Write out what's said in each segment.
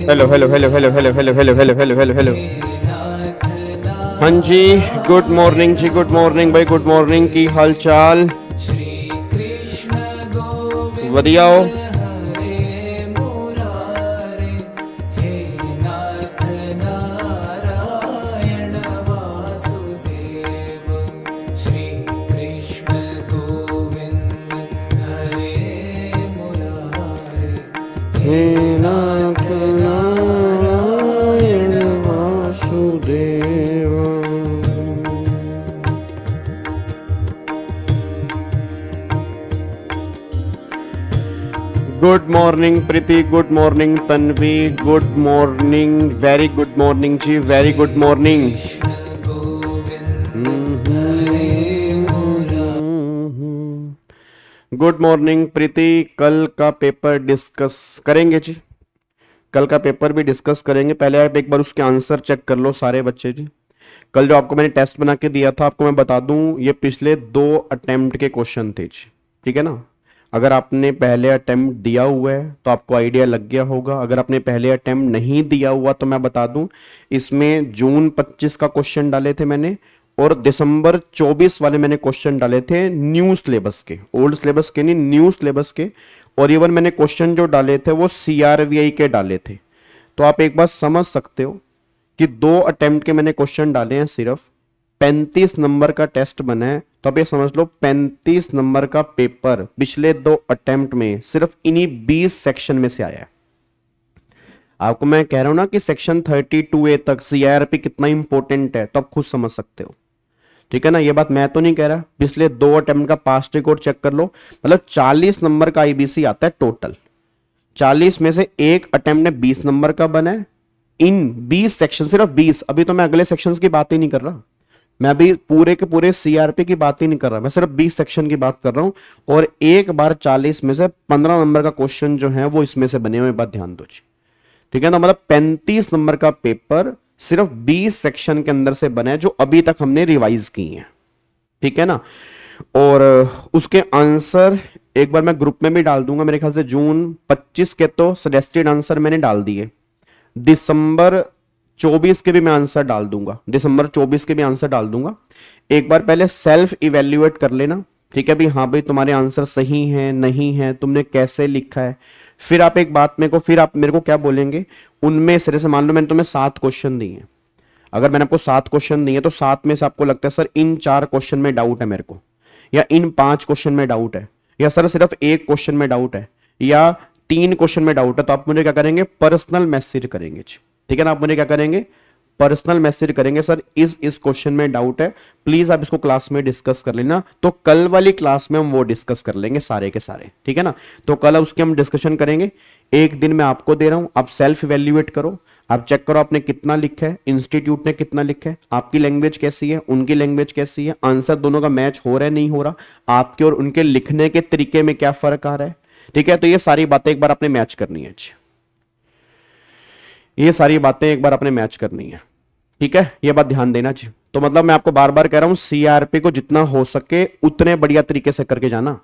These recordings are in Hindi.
Hello hello hello hello hello hello hello hello hello hello hello. हाँ जी, गुड मॉर्निंग जी, गुड मॉर्निंग भाई, गुड मॉर्निंग। की हाल चाल? वधिया हो? हे नाथ Narayan Vasudev. Good morning Preeti, good morning Tanvi, good morning, very good morning जी, very good morning. Good morning Preeti. कल का पेपर डिस्कस करेंगे जी, कल का पेपर भी डिस्कस करेंगे। पहले आप एक बार उसके आंसर चेक कर लो सारे बच्चे जी। कल जो आपको मैंने टेस्ट बना के दिया था, आपको मैं बता दूं, ये पिछले 2 अटेम्प्ट के क्वेश्चन थे जी, ठीक है ना। अगर आपने पहले अटेम्प्ट दिया हुआ है तो आपको आइडिया लग गया होगा। अगर आपने पहले अटेम्प्ट नहीं दिया हुआ तो मैं बता दूं, इसमें जून 25 का क्वेश्चन डाले थे मैंने, और दिसंबर 24 वाले मैंने क्वेश्चन डाले थे न्यू सिलेबस के, ओल्ड सिलेबस के नहीं, न्यू सिलेबस के। और इवन मैंने क्वेश्चन जो डाले थे वो सीआरवीआई के डाले थे। तो आप एक बात समझ सकते हो कि 2 अटेम्प्ट के मैंने क्वेश्चन डाले हैं, सिर्फ 35 नंबर का टेस्ट बना है। तो आप ये समझ लो 35 नंबर का पेपर पिछले 2 अटेम्प्ट में सिर्फ इन्हीं 20 सेक्शन में से आया है। आपको मैं कह रहा हूं ना कि सेक्शन 32A तक सीआरपी कितना इंपॉर्टेंट है, तो आप खुद समझ सकते हो, ठीक है ना। ये बात मैं तो नहीं कह रहा, पिछले 2 अटेम्प्ट का पास्ट रिकॉर्ड चेक कर लो। मतलब 40 नंबर का आईबीसी आता है टोटल। 40 में से एक अटेम्प्ट में 20 नंबर का बना है। इन 20 सेक्शन, सिर्फ 20, अभी तो मैं अगले सेक्शंस की बात ही नहीं कर रहा, मैं अभी पूरे के पूरे सीआरपी की बात ही नहीं कर रहा, मैं सिर्फ 20 सेक्शन की बात कर रहा हूं। और एक बार 40 में से 15 नंबर का क्वेश्चन जो है वो इसमें से बने हुए, बात ध्यान दो जी, ठीक है ना। मतलब 35 नंबर का पेपर सिर्फ 20 सेक्शन के अंदर से बना है, जो अभी तक हमने रिवाइज की है, ठीक है ना। और उसके आंसर एक बार मैं ग्रुप में भी डाल दूंगा। मेरे ख्याल से जून 25 के तो सजेस्टेड आंसर मैंने डाल दिए, दिसंबर 24 के भी मैं आंसर डाल दूंगा, दिसंबर 24 के भी आंसर डाल दूंगा। एक बार पहले सेल्फ इवेल्युएट कर लेना, ठीक है भी, हाँ भाई तुम्हारे आंसर सही हैं नहीं है, तुमने कैसे लिखा है। फिर आप एक बात मेरे को, फिर आप मेरे को क्या बोलेंगे, उनमें से जैसे मान लो मैंने तुम्हें 7 क्वेश्चन दिए हैं, अगर मैंने आपको 7 क्वेश्चन दिए तो 7 में से आपको लगता है सर इन 4 क्वेश्चन में डाउट है मेरे को, या इन 5 क्वेश्चन में डाउट है, या सर सिर्फ 1 क्वेश्चन में डाउट है, या 3 क्वेश्चन में डाउट है, तो आप मुझे क्या करेंगे, पर्सनल मैसेज करेंगे, ठीक है ना। आप मुझे क्या करेंगे, पर्सनल मैसेज करेंगे, सर इस क्वेश्चन में डाउट है, प्लीज आप इसको क्लास में डिस्कस कर लेना। तो कल वाली क्लास में हम वो डिस्कस कर लेंगे सारे के सारे, ठीक है ना। तो कल उसकी हम डिस्कशन करेंगे। एक दिन मैं आपको दे रहा हूं, आप सेल्फ इवेल्युएट करो, आप चेक करो आपने कितना लिखा है, इंस्टीट्यूट ने कितना लिखा है, आपकी लैंग्वेज कैसी है, उनकी लैंग्वेज कैसी है, आंसर दोनों का मैच हो रहा है नहीं हो रहा, आपके और उनके लिखने के तरीके में क्या फर्क आ रहा है, ठीक है। तो ये सारी बातें एक बार आपने मैच करनी है, ये सारी बातें एक बार आपने मैच करनी है, ठीक है। ये बात ध्यान देना चाहिए। तो मतलब मैं आपको बार बार कह रहा हूं, सीआरपी को जितना हो सके उतने बढ़िया तरीके से करके जाना,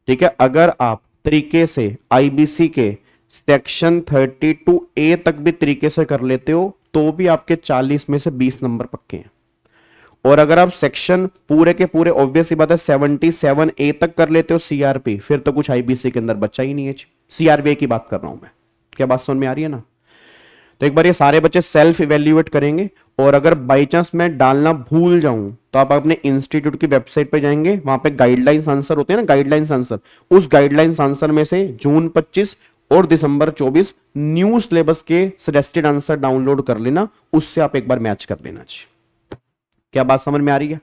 ठीक है। अगर आप तरीके से आईबीसी के सेक्शन 32A तक भी तरीके से कर लेते हो तो भी आपके 40 में से 20 नंबर पक्के हैं। और अगर आप सेक्शन पूरे के पूरे, ऑब्वियस बात है, 77A तक कर लेते हो सीआरपी, फिर तो कुछ आईबीसी के अंदर बच्चा ही नहीं है। सीआरबीआई की बात कर रहा हूं मैं, क्या बात समझ में आ रही है ना। तो एक बार ये सारे बच्चे सेल्फ इवेल्युएट करेंगे, और अगर बाई चांस मैं डालना भूल जाऊं तो आप अपने इंस्टीट्यूट की वेबसाइट पे जाएंगे, वहां पे गाइडलाइंस आंसर होते हैं ना, गाइडलाइंस आंसर, उस गाइडलाइंस आंसर में से जून 25 और दिसंबर 24 न्यू सिलेबस के सजेस्टेड आंसर डाउनलोड कर लेना, उससे आप एक बार मैच कर लेना चाहिए। क्या बात समझ में आ रही है?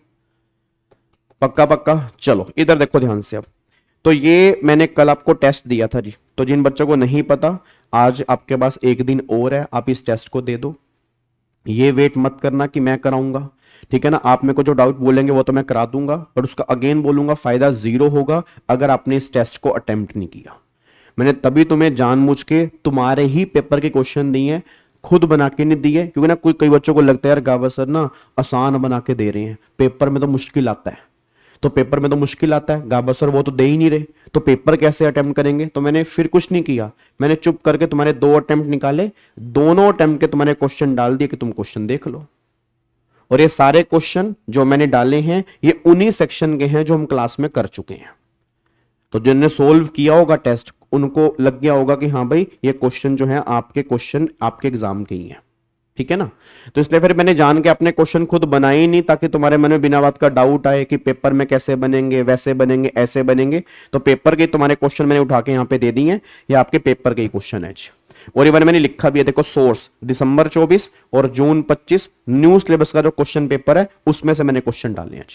पक्का पक्का। चलो इधर देखो ध्यान से अब। तो ये मैंने कल आपको टेस्ट दिया था जी, तो जिन बच्चों को नहीं पता, आज आपके पास एक दिन और है, आप इस टेस्ट को दे दो। ये वेट मत करना कि मैं कराऊंगा, ठीक है ना। आप मेरे को जो डाउट बोलेंगे वो तो मैं करा दूंगा, पर उसका अगेन बोलूंगा फायदा 0 होगा अगर आपने इस टेस्ट को अटेम्प्ट नहीं किया। मैंने तभी तुम्हें जानबूझ के तुम्हारे ही पेपर के क्वेश्चन दिए हैं, खुद बना के नहीं दिए, क्योंकि ना कई बच्चों को लगता है यार गावा सर ना आसान बना के दे रहे हैं, पेपर में तो मुश्किल आता है। तो पेपर में तो मुश्किल आता है, गाबा सर वो तो दे ही नहीं रहे, तो पेपर कैसे अटेम्प्ट करेंगे। तो मैंने फिर कुछ नहीं किया, मैंने चुप करके तुम्हारे 2 अटेम्प्ट निकाले, दोनों अटेम्प्ट के तुम्हारे क्वेश्चन डाल दिए कि तुम क्वेश्चन देख लो। और ये सारे क्वेश्चन जो मैंने डाले हैं ये उन्हीं सेक्शन के हैं जो हम क्लास में कर चुके हैं। तो जिन्होंने सोल्व किया होगा टेस्ट उनको लग गया होगा कि हाँ भाई ये क्वेश्चन जो है आपके क्वेश्चन आपके एग्जाम के ही हैं, ठीक है ना। तो इसलिए फिर मैंने जान के अपने क्वेश्चन खुद बनाए ही नहीं, ताकि तुम्हारे मन में बिना बात का डाउट आए कि पेपर में कैसे बनेंगे, वैसे बनेंगे, ऐसे बनेंगे। तो पेपर के तुम्हारे क्वेश्चन मैंने उठा के यहाँ पे दे दिए हैं, ये आपके पेपर के ही क्वेश्चन है। और इवन मैंने लिखा भी है, देखो सोर्स दिसंबर 24 और जून 25 न्यू सिलेबस का जो क्वेश्चन पेपर है उसमें से मैंने क्वेश्चन डाले हैं।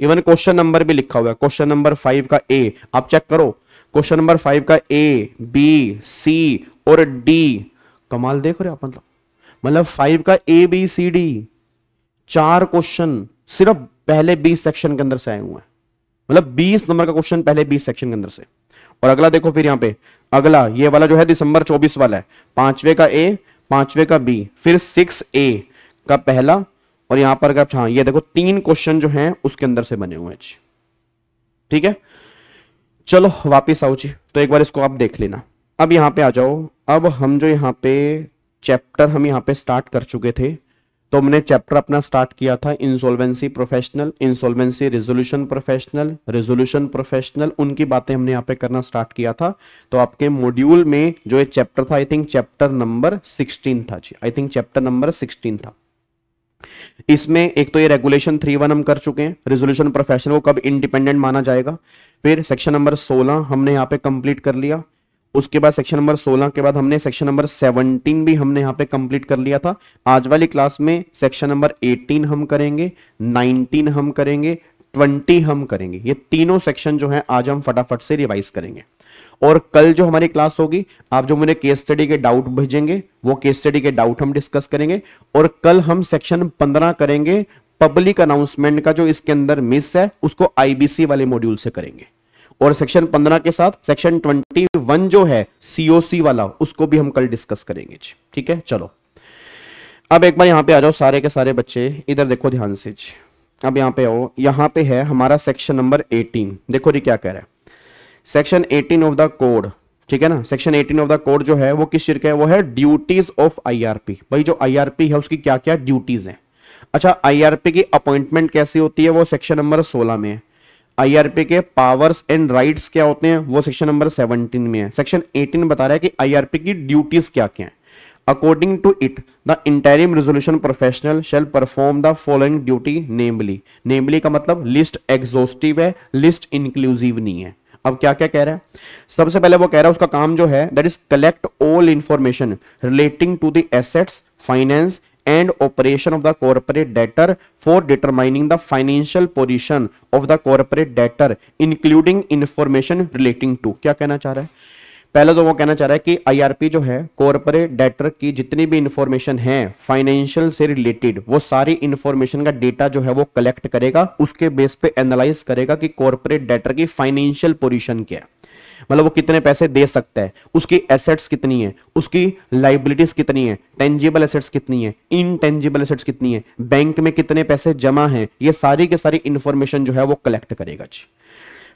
इवन क्वेश्चन नंबर भी लिखा हुआ है, क्वेश्चन नंबर 5 का ए, आप चेक करो, क्वेश्चन नंबर 5 का ए, बी, सी और डी, कमाल देख रहे हो आप, मतलब 5 का A B C D 4 question सिर्फ पहले 20 सेक्शन के अंदर से आए हुए हैं, मतलब 20 नंबर का क्वेश्चन पहले 20 सेक्शन के अंदर से। और अगला देखो फिर यहाँ पे, अगला ये वाला जो है दिसंबर 24 वाला है, 5वें का ए, 5वें का बी, फिर 6A का पहला, और यहां पर अगर हाँ ये देखो 3 क्वेश्चन जो हैं उसके अंदर से बने हुए हैं। ठीक है, चलो वापिस आओ जी, तो एक बार इसको आप देख लेना। अब यहां पे आ जाओ, अब हम जो यहाँ पे चैप्टर हम यहाँ पे स्टार्ट कर चुके थे, तो हमने चैप्टर अपना स्टार्ट किया था insolvency professional, insolvency resolution professional, resolution professional, उनकी बातें हमने यहाँ पे करना स्टार्ट किया था। तो आपके मॉड्यूल में जो ये चैप्टर था, आई थिंक चैप्टर नंबर 16 था जी, आई थिंक चैप्टर नंबर 16 था। इसमें एक तो ये रेगुलेशन 3.1 हम कर चुके हैं, रेजोल्यूशन प्रोफेशनल को कब इंडिपेंडेंट माना जाएगा। फिर सेक्शन नंबर 16 हमने यहाँ पे कंप्लीट कर लिया। उसके बाद सेक्शन नंबर 16 के बाद हमने सेक्शन नंबर 17 भी हमने यहाँ पे कंप्लीट कर लिया था। आज वाली क्लास में सेक्शन नंबर 18 हम करेंगे, 19 हम करेंगे, 20 हम करेंगे। ये तीनों सेक्शन जो है आज हम फटाफट से रिवाइज करेंगे। और कल जो हमारी क्लास होगी, आप जो मुझे केस स्टडी के डाउट भेजेंगे वो केस स्टडी के डाउट हम डिस्कस करेंगे। और कल हम सेक्शन 15 करेंगे, पब्लिक अनाउंसमेंट का जो इसके अंदर मिस है उसको आईबीसी वाले मॉड्यूल से करेंगे। और सेक्शन 15 के साथ सेक्शन 21 जो है सीओसी वाला, उसको भी हम कल डिस्कस करेंगे। ठीक है, चलो अब एक बार यहां पे आ जाओ सारे के सारे बच्चे, इधर देखो ध्यान से। अब यहां पे आओ, यहां पे है हमारा सेक्शन नंबर 18। देखो ये क्या कह रहा है, सेक्शन 18 ऑफ द कोड, ठीक है ना। सेक्शन 18 ऑफ द कोड जो है वो किस चीज का है, वो है ड्यूटीज ऑफ आईआरपी। भाई जो आईआरपी है उसकी क्या क्या ड्यूटीज हैं। अच्छा, आईआरपी की अपॉइंटमेंट कैसी होती है, वो सेक्शन नंबर 16 में है। आईआरपी के पावर्स एंड राइट्स क्या होते हैं, वो सेक्शन नंबर 17 में है। सेक्शन 18 बता रहा है कि आईआरपी की ड्यूटीज क्या क्या है। According to it the interim resolution professional shall perform the following duty namely. Namely का मतलब लिस्ट एग्जॉस्टिव है, लिस्ट इंक्लूसिव नहीं है। अब क्या क्या कह रहा है, सबसे पहले वो कह रहा है उसका काम जो है that is collect all information relating to the assets, finance and operation of the corporate debtor for determining the financial position of the corporate debtor including information relating to। क्या कहना चाह रहा है, पहले तो वो कहना चाह रहा है कि आईआरपी जो है कॉर्पोरेट डेटर की जितनी भी इंफॉर्मेशन है फाइनेंशियल से रिलेटेड, वो सारी इंफॉर्मेशन का डेटा जो है वो कलेक्ट करेगा, उसके बेस पे एनालाइज करेगा कि कॉर्पोरेट डेटर की फाइनेंशियल पोजीशन क्या है, मतलब वो कितने पैसे दे सकता है, उसकी एसेट्स कितनी है, उसकी लाइबिलिटीज कितनी है, टेंजिबल एसेट्स कितनी है, इनटेंजिबल एसेट्स कितनी है, बैंक में कितने पैसे जमा हैं, ये सारी के सारी इंफॉर्मेशन जो है वो कलेक्ट करेगा जी।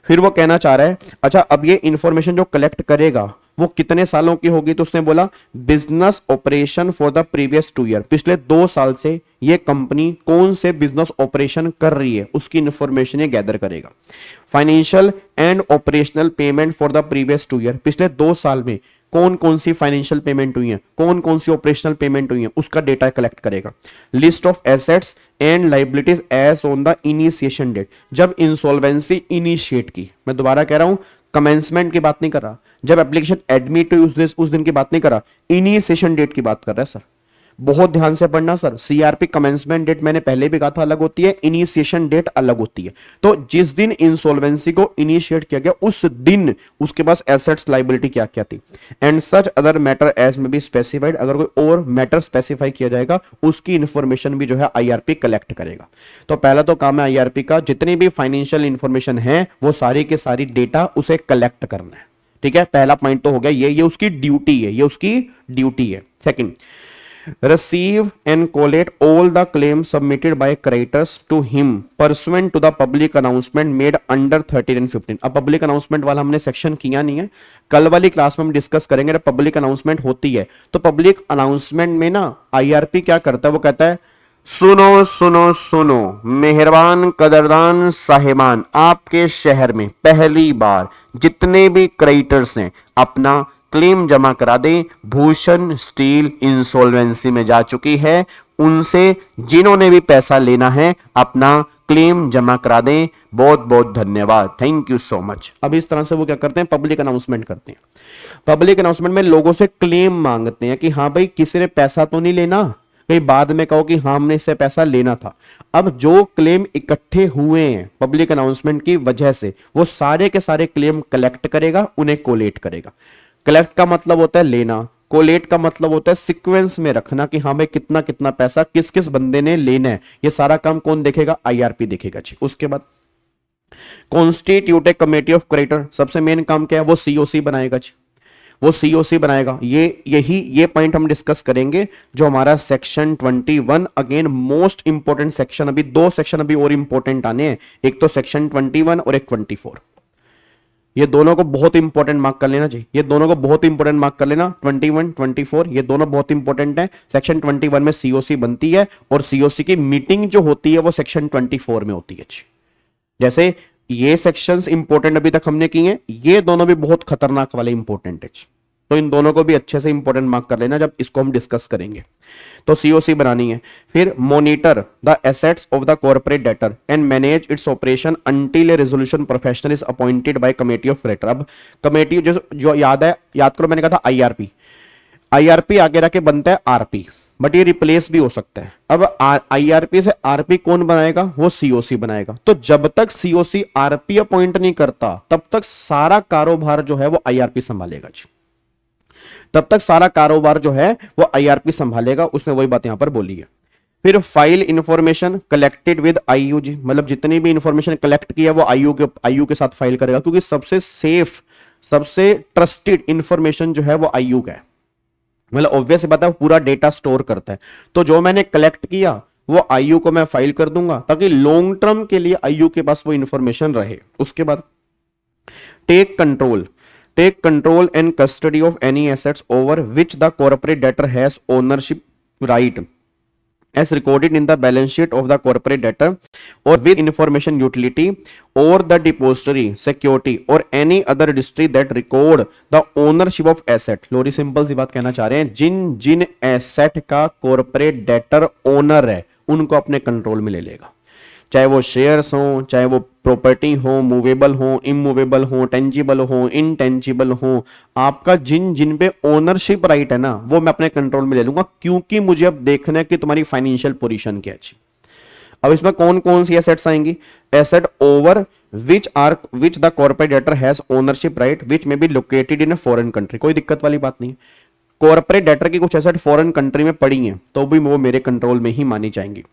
फिर वो कहना चाह रहा है, अच्छा अब ये इंफॉर्मेशन जो कलेक्ट करेगा वो कितने सालों की होगी, तो उसने बोला business operation for the previous 2 year, पिछले 2 साल से ये कंपनी कौन से बिजनेस ऑपरेशन कर रही है उसकी इंफॉर्मेशन ये गैदर करेगा। Financial and operational payment for the previous 2 year, पिछले 2 साल में कौन कौन सी फाइनेंशियल पेमेंट हुई है, कौन कौन सी ऑपरेशनल पेमेंट हुई है, उसका डेटा कलेक्ट करेगा। List of assets and liabilities as on the initiation date, जब इंसॉल्वेंसी इनिशिएट की, मैं दोबारा कह रहा हूं कमेंसमेंट की बात नहीं कर रहा, जब एप्लीकेशन एडमिट हुई उस दिन की बात नहीं कर रहा, इनिशिएशन डेट की बात कर रहा है सर। बहुत ध्यान से पढ़ना सर, सीआरपी कमेंसमेंट डेट मैंने पहले भी कहा था अलग होती है, इनिशिएशन डेट अलग होती है। तो जिस दिन इंसॉल्वेंसी को इनिशिएट किया गया उस दिन उसके पास एसेट्स लाइबिलिटी क्या क्या थी, and such other matter as may be specified, अगर कोई और मैटर स्पेसिफाई किया जाएगा उसकी इंफॉर्मेशन भी जो है आईआरपी कलेक्ट करेगा। तो पहला तो काम है आईआरपी का, जितनी भी फाइनेंशियल इंफॉर्मेशन है वो सारी के सारी डेटा उसे कलेक्ट करना है। ठीक है, पहला पॉइंट तो हो गया ये उसकी ड्यूटी है, ये उसकी ड्यूटी है। Second, receive and collate all the claims submitted by creditors to him pursuant to the public announcement made under 13 and 15। अब पब्लिक अनाउंसमेंट वाला हमने सेक्शन किया नहीं है, कल वाली क्लास में हम डिस्कस करेंगे। जब पब्लिक अनाउंसमेंट होती है तो पब्लिक अनाउंसमेंट में ना आईआरपी क्या करता है, वो कहता है सुनो सुनो सुनो मेहरबान कदरदान साहिबान, आपके शहर में पहली बार जितने भी क्रेडिटर्स हैं अपना क्लेम जमा करा दें। भूषण स्टील इंसॉल्वेंसी में जा चुकी है, उनसे जिन्होंने भी पैसा लेना है अपना क्लेम जमा करा दें। बहुत बहुत धन्यवाद, थैंक यू सो मच। अब इस तरह से वो क्या करते हैं, पब्लिक अनाउंसमेंट करते हैं। पब्लिक अनाउंसमेंट में लोगों से क्लेम मांगते हैं कि हाँ भाई किसी ने पैसा तो नहीं लेना, कहीं बाद में कहो कि हाँ हमने इससे पैसा लेना था। अब जो क्लेम इकट्ठे हुए हैं पब्लिक अनाउंसमेंट की वजह से, वो सारे के सारे क्लेम कलेक्ट करेगा, उन्हें कोलेट करेगा। कलेक्ट का मतलब होता है लेना, कोलेट का मतलब होता है सीक्वेंस में रखना कि हाँ भाई कितना कितना पैसा किस किस बंदे ने लेना है। ये सारा काम कौन देखेगा, आईआरपी देखेगा जी। उसके बाद constitute A committee of creditor, सबसे मेन काम क्या है, वो सीओसी बनाएगा जी, वो सीओसी बनाएगा। ये पॉइंट हम डिस्कस करेंगे जो हमारा section 21, again most important section. अभी दो सेक्शन अभी और इंपोर्टेंट आने हैं, एक तो सेक्शन 21 और एक 24। ये दोनों को बहुत इंपॉर्टेंट मार्क कर लेना चाहिए, ये दोनों को बहुत इंपॉर्टेंट मार्क कर लेना। 21, 24 ये दोनों बहुत इंपॉर्टेंट है। सेक्शन 21 में सीओसी बनती है और सीओसी की मीटिंग जो होती है वो सेक्शन 24 में होती है। जैसे ये सेक्शंस इंपॉर्टेंट अभी तक हमने किए हैं, ये दोनों भी बहुत खतरनाक वाले इंपॉर्टेंट है, तो इन दोनों को भी अच्छे से इंपॉर्टेंट मार्क कर लेना जब इसको हम डिस्कस करेंगे। तो सीओसी बनानी है। फिर monitor the assets of the corporate debtor and manage its operation until A resolution professional is appointed by committee of creditor. अब कमेटी जो याद करो मैंने कहा था आईआरपी, आईआरपी आगे रखे बनता है आरपी, बट ये रिप्लेस भी हो सकता है। अब आईआरपी से आरपी कौन बनाएगा, वो सीओसी बनाएगा। तो जब तक सीओसी आरपी अपॉइंट नहीं करता तब तक सारा कारोबार जो है वो आईआरपी संभालेगा जी, तब तक सारा कारोबार जो है वो आईआरपी संभालेगा। उसने वही बात यहां पर बोली है। फिर file information collected with IU जी, मतलब जितनी भी इंफॉर्मेशन कलेक्ट की है वो आईयू के साथ फाइल करेगा, क्योंकि सबसे सेफ सबसे ट्रस्टेड इंफॉर्मेशन जो है वो आईयू का है। मतलब ऑब्वियस बात है पूरा डेटा स्टोर करता है, तो जो मैंने कलेक्ट किया वो आईयू को मैं फाइल कर दूंगा ताकि लॉन्ग टर्म के लिए आईयू के पास वो इंफॉर्मेशन रहे। उसके बाद take control and custody of any assets over which the corporate debtor has ownership right as recorded in the balance sheet of the corporate debtor or with information utility or the depository security or any other registry that record the ownership of asset। लोरी सिंपल सी बात कहना चाह रहे हैं, जिन जिन एसेट का कॉर्पोरेट डेटर ओनर है उनको अपने कंट्रोल में ले लेगा, चाहे वो शेयर्स हो, चाहे वो प्रॉपर्टी हो, मूवेबल हो, इमूवेबल हो, टेंजिबल हो, इनटेंजिबल हो, आपका जिन जिन पे ओनरशिप राइट है ना वो मैं अपने कंट्रोल में ले लूंगा, क्योंकि मुझे अब देखना है कि तुम्हारी फाइनेंशियल पोजीशन क्या है। अब इसमें कौन कौन सी एसेट्स आएंगी, asset over which the corporate debtor has ownership right which may be located in a foreign country. कोई दिक्कत वाली बात नहीं, कॉर्पोरेट डेटर की कुछ एसेट फॉरेन कंट्री में पड़ी हैं तो भी वो मेरे कंट्रोल में ही मानी जाएंगी।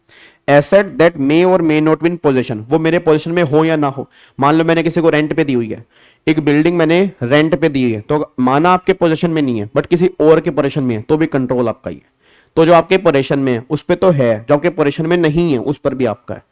एसेट दैट मे और may not be in position, वो मेरे पोजीशन में हो या ना हो। मान लो मैंने किसी को रेंट पे दी हुई है, एक बिल्डिंग मैंने रेंट पे दी है, तो माना आपके पोजीशन में नहीं है बट किसी और के पोजीशन में है तो भी कंट्रोल आपका ही है। तो जो आपके पोजीशन में है उस पर तो है, जो आपके पोजीशन में नहीं है उस पर भी आपका है।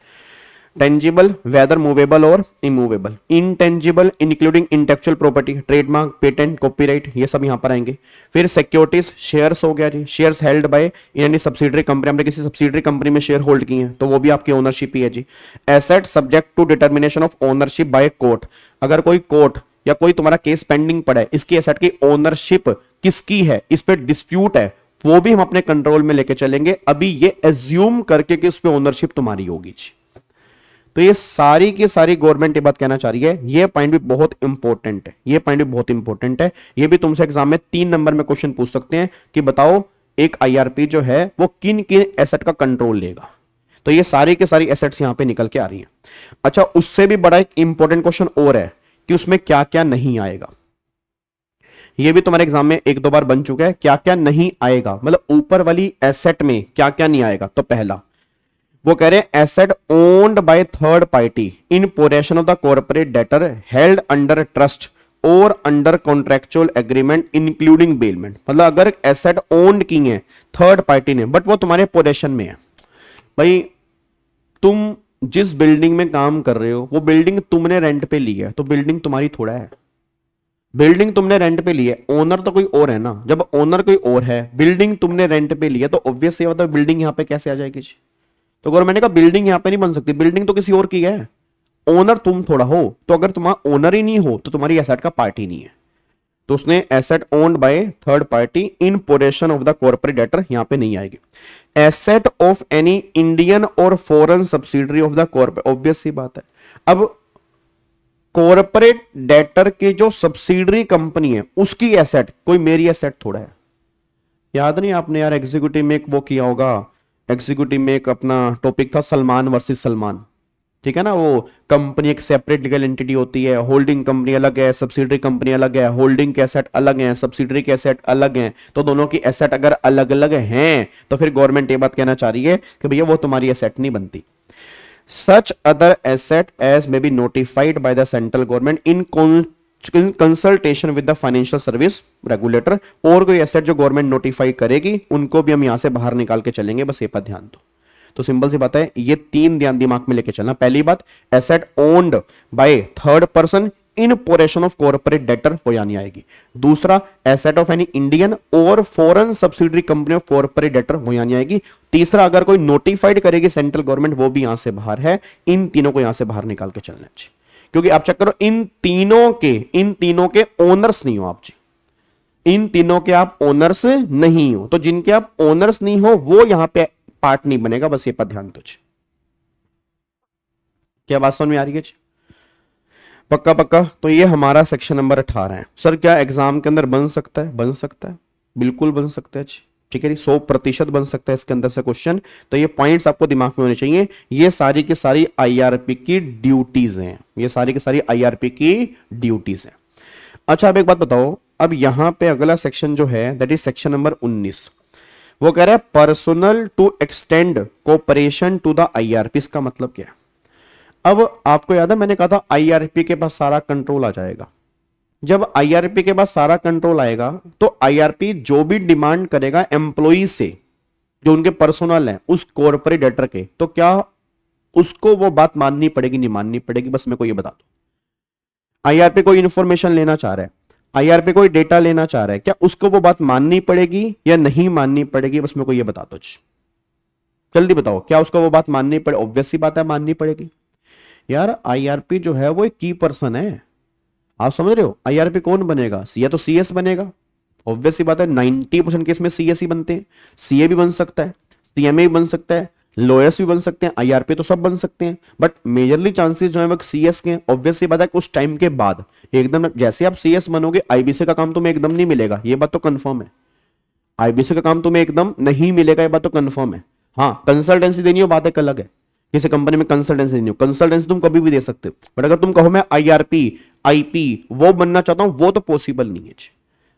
टेंजिबल वेदर मूवेबल और immovable, intangible including intellectual property, trademark, patent, copyright, ये सब यहां पर आएंगे। फिर सिक्योरिटीज, शेयर्स हो गया जी, शेयर्स हेल्ड बाय यानी सब्सिडरी कंपनी, हमने किसी सब्सिडरी कंपनी में शेयर होल्ड किए हैं तो वो भी आपकी ओनरशिप ही है जी। Asset subject to determination of ownership by court, अगर कोई कोर्ट या कोई तुम्हारा केस पेंडिंग पड़ा है, इसकी एसेट की ओनरशिप किसकी है, इस पर डिस्प्यूट है, वो भी हम अपने कंट्रोल में लेके चलेंगे। अभी ये एज्यूम करके कि उस पर ओनरशिप तुम्हारी होगी जी। तो ये सारी की सारी गवर्नमेंट ये बात कहना चाह रही है, ये पॉइंट भी बहुत इंपॉर्टेंट है, ये पॉइंट भी बहुत इंपॉर्टेंट है। ये भी तुमसे एग्जाम में 3 नंबर में क्वेश्चन पूछ सकते हैं कि बताओ एक आईआरपी जो है वो किन किन एसेट का कंट्रोल लेगा। तो ये सारी के सारी एसेट्स यहां पे निकल के आ रही हैं। अच्छा, उससे भी बड़ा एक इंपॉर्टेंट क्वेश्चन और है कि उसमें क्या क्या नहीं आएगा। ये भी तुम्हारे एग्जाम में 1-2 बार बन चुका है, क्या क्या नहीं आएगा, मतलब ऊपर वाली एसेट में क्या क्या नहीं आएगा। तो पहला वो कह रहे हैं asset owned by third party in possession of the corporate debtor held under trust और under contractual agreement including bailment. मतलब अगर एसेट ओन्ड की है थर्ड पार्टी ने बट वो तुम्हारे पोजेशन में है, भाई तुम जिस बिल्डिंग में काम कर रहे हो वो बिल्डिंग तुमने रेंट पे ली है, तो बिल्डिंग तुम्हारी थोड़ा है, बिल्डिंग तुमने रेंट पे ली है, ओनर तो कोई और है ना। जब ओनर कोई और है, बिल्डिंग तुमने रेंट पे ली है, तो ऑब्वियस ये होता है बिल्डिंग यहां पे कैसे आ जाएगी जी। तो गवर्नमेंट ने कहा बिल्डिंग यहां पे नहीं बन सकती, बिल्डिंग तो किसी और की है, ओनर तुम थोड़ा हो। तो अगर तुम्हारा ओनर ही नहीं हो तो तुम्हारी एसेट का पार्ट ही नहीं है। तो उसने asset owned by third party in possession of the corporate debtor यहां पे नहीं आएगी। Asset of any Indian or foreign subsidiary of the corporate, obvious सी बात है। अब कॉर्पोरेट डेटर के जो सब्सिडरी कंपनी है उसकी एसेट कोई मेरी एसेट थोड़ा है। याद नहीं आपने यार एग्जीक्यूटिव में एक वो किया होगा, एग्जीक्यूटिव में एक अपना टॉपिक था सलमान वर्सेस सलमान, ठीक है ना। वो कंपनी एक सेपरेट लीगल एंटिटी होती है, होल्डिंग कंपनी अलग है, सब्सिडरी कंपनी अलग है, होल्डिंग के एसेट अलग हैं, सब्सिडरी के एसेट अलग हैं। तो दोनों की एसेट अगर अलग अलग हैं तो फिर गवर्नमेंट ये बात कहना चाह रही है कि भैया वो तुम्हारी एसेट नहीं बनती। Such other asset as may be notified by the central government in consultation with the financial service regulator. और कोई एसेट जो गवर्नमेंट नोटिफाई करेगी उनको भी हम यहां से बाहर निकाल के चलेंगे, बस ये पर ध्यान दो। तो सिंपल सी बात है, ये तीन ध्यान दिमाग में लेके चलना। पहली बात, asset owned by third person in possession of corporate debtor वो यानी आएगी। दूसरा, asset of any Indian or foreign subsidiary company of corporate debtor वो यानी आएगी। तीसरा, अगर कोई नोटिफाइड करेगी सेंट्रल गवर्नमेंट वो भी यहां से बाहर है। इन तीनों को यहां से बाहर निकाल के चलना चाहिए, क्योंकि आप चेक करो इन तीनों के ओनर्स नहीं हो आप जी, इन तीनों के आप ओनर्स नहीं हो। तो जिनके आप ओनर्स नहीं हो वो यहां पे पार्ट नहीं बनेगा, बस ये पर ध्यान दो। क्या बात समझ में आ रही है? पक्का पक्का। तो ये हमारा सेक्शन नंबर 18 है। सर क्या एग्जाम के अंदर बन सकता है? बन सकता है, बिल्कुल बन सकता है, ठीक है। 100% बन सकता है इसके अंदर से क्वेश्चन। तो ये पॉइंट्स आपको दिमाग में होने चाहिए। ये सारी की सारी आईआरपी की ड्यूटीज हैं, ये सारी की सारी आईआरपी की ड्यूटीज हैं। अच्छा, अब एक बात बताओ, अब यहां पे अगला सेक्शन जो है दैट इज सेक्शन नंबर 19। वो कह रहा है personal to extend cooperation to the IRP. इसका मतलब क्या है? अब आपको याद है मैंने कहा था आईआरपी के पास सारा कंट्रोल आ जाएगा। जब आईआरपी के पास सारा कंट्रोल आएगा तो आईआरपी जो भी डिमांड करेगा एम्प्लॉई से, जो उनके पर्सनल है उस कॉर्पोरेट डेटर के, तो क्या उसको वो बात माननी पड़ेगी नहीं माननी पड़ेगी? बस मेरे को ये बता दो। आईआरपी कोई इंफॉर्मेशन लेना चाह रहा है, आईआरपी कोई डेटा लेना चाह रहा है, क्या उसको वो बात माननी पड़ेगी या नहीं माननी पड़ेगी? बस मेरे को ये बता दो, जल्दी बताओ। क्या उसको वो बात माननी पड़े? ऑब्वियस सी बात है माननी पड़ेगी यार। आईआरपी जो है वो एक की पर्सन है, आप समझ रहे हो। आईआरपी कौन बनेगा? या तो सीएस बनेगा, ऑब्वियस सी बात है 90% केस में सीएस ही बनते हैं। सीए भी बन सकता है, सीएमए भी बन सकता है, लॉयर्स भी बन सकते हैं, आईआरपी तो सब बन सकते हैं, बट मेजरली चांसेस जो है वो सीएस के। ऑब्वियस सी बात है उस टाइम के बाद एकदम जैसे आप सीएस बनोगे आईबीसी का काम तुम्हें एकदम नहीं मिलेगा, ये बात तो कंफर्म है। आईबीसी का काम तुम्हें एकदम नहीं मिलेगा, ये बात तो कंफर्म है। हाँ, कंसल्टेंसी देनी हो बात एक अलग है, किसी कंपनी में कंसल्टेंसी देनी हो, कंसल्टेंसी तुम कभी भी दे सकते हो। बट अगर तुम कहो मैं आईआरपी आईपी वो बनना चाहता हूं, वो तो पॉसिबल नहीं है।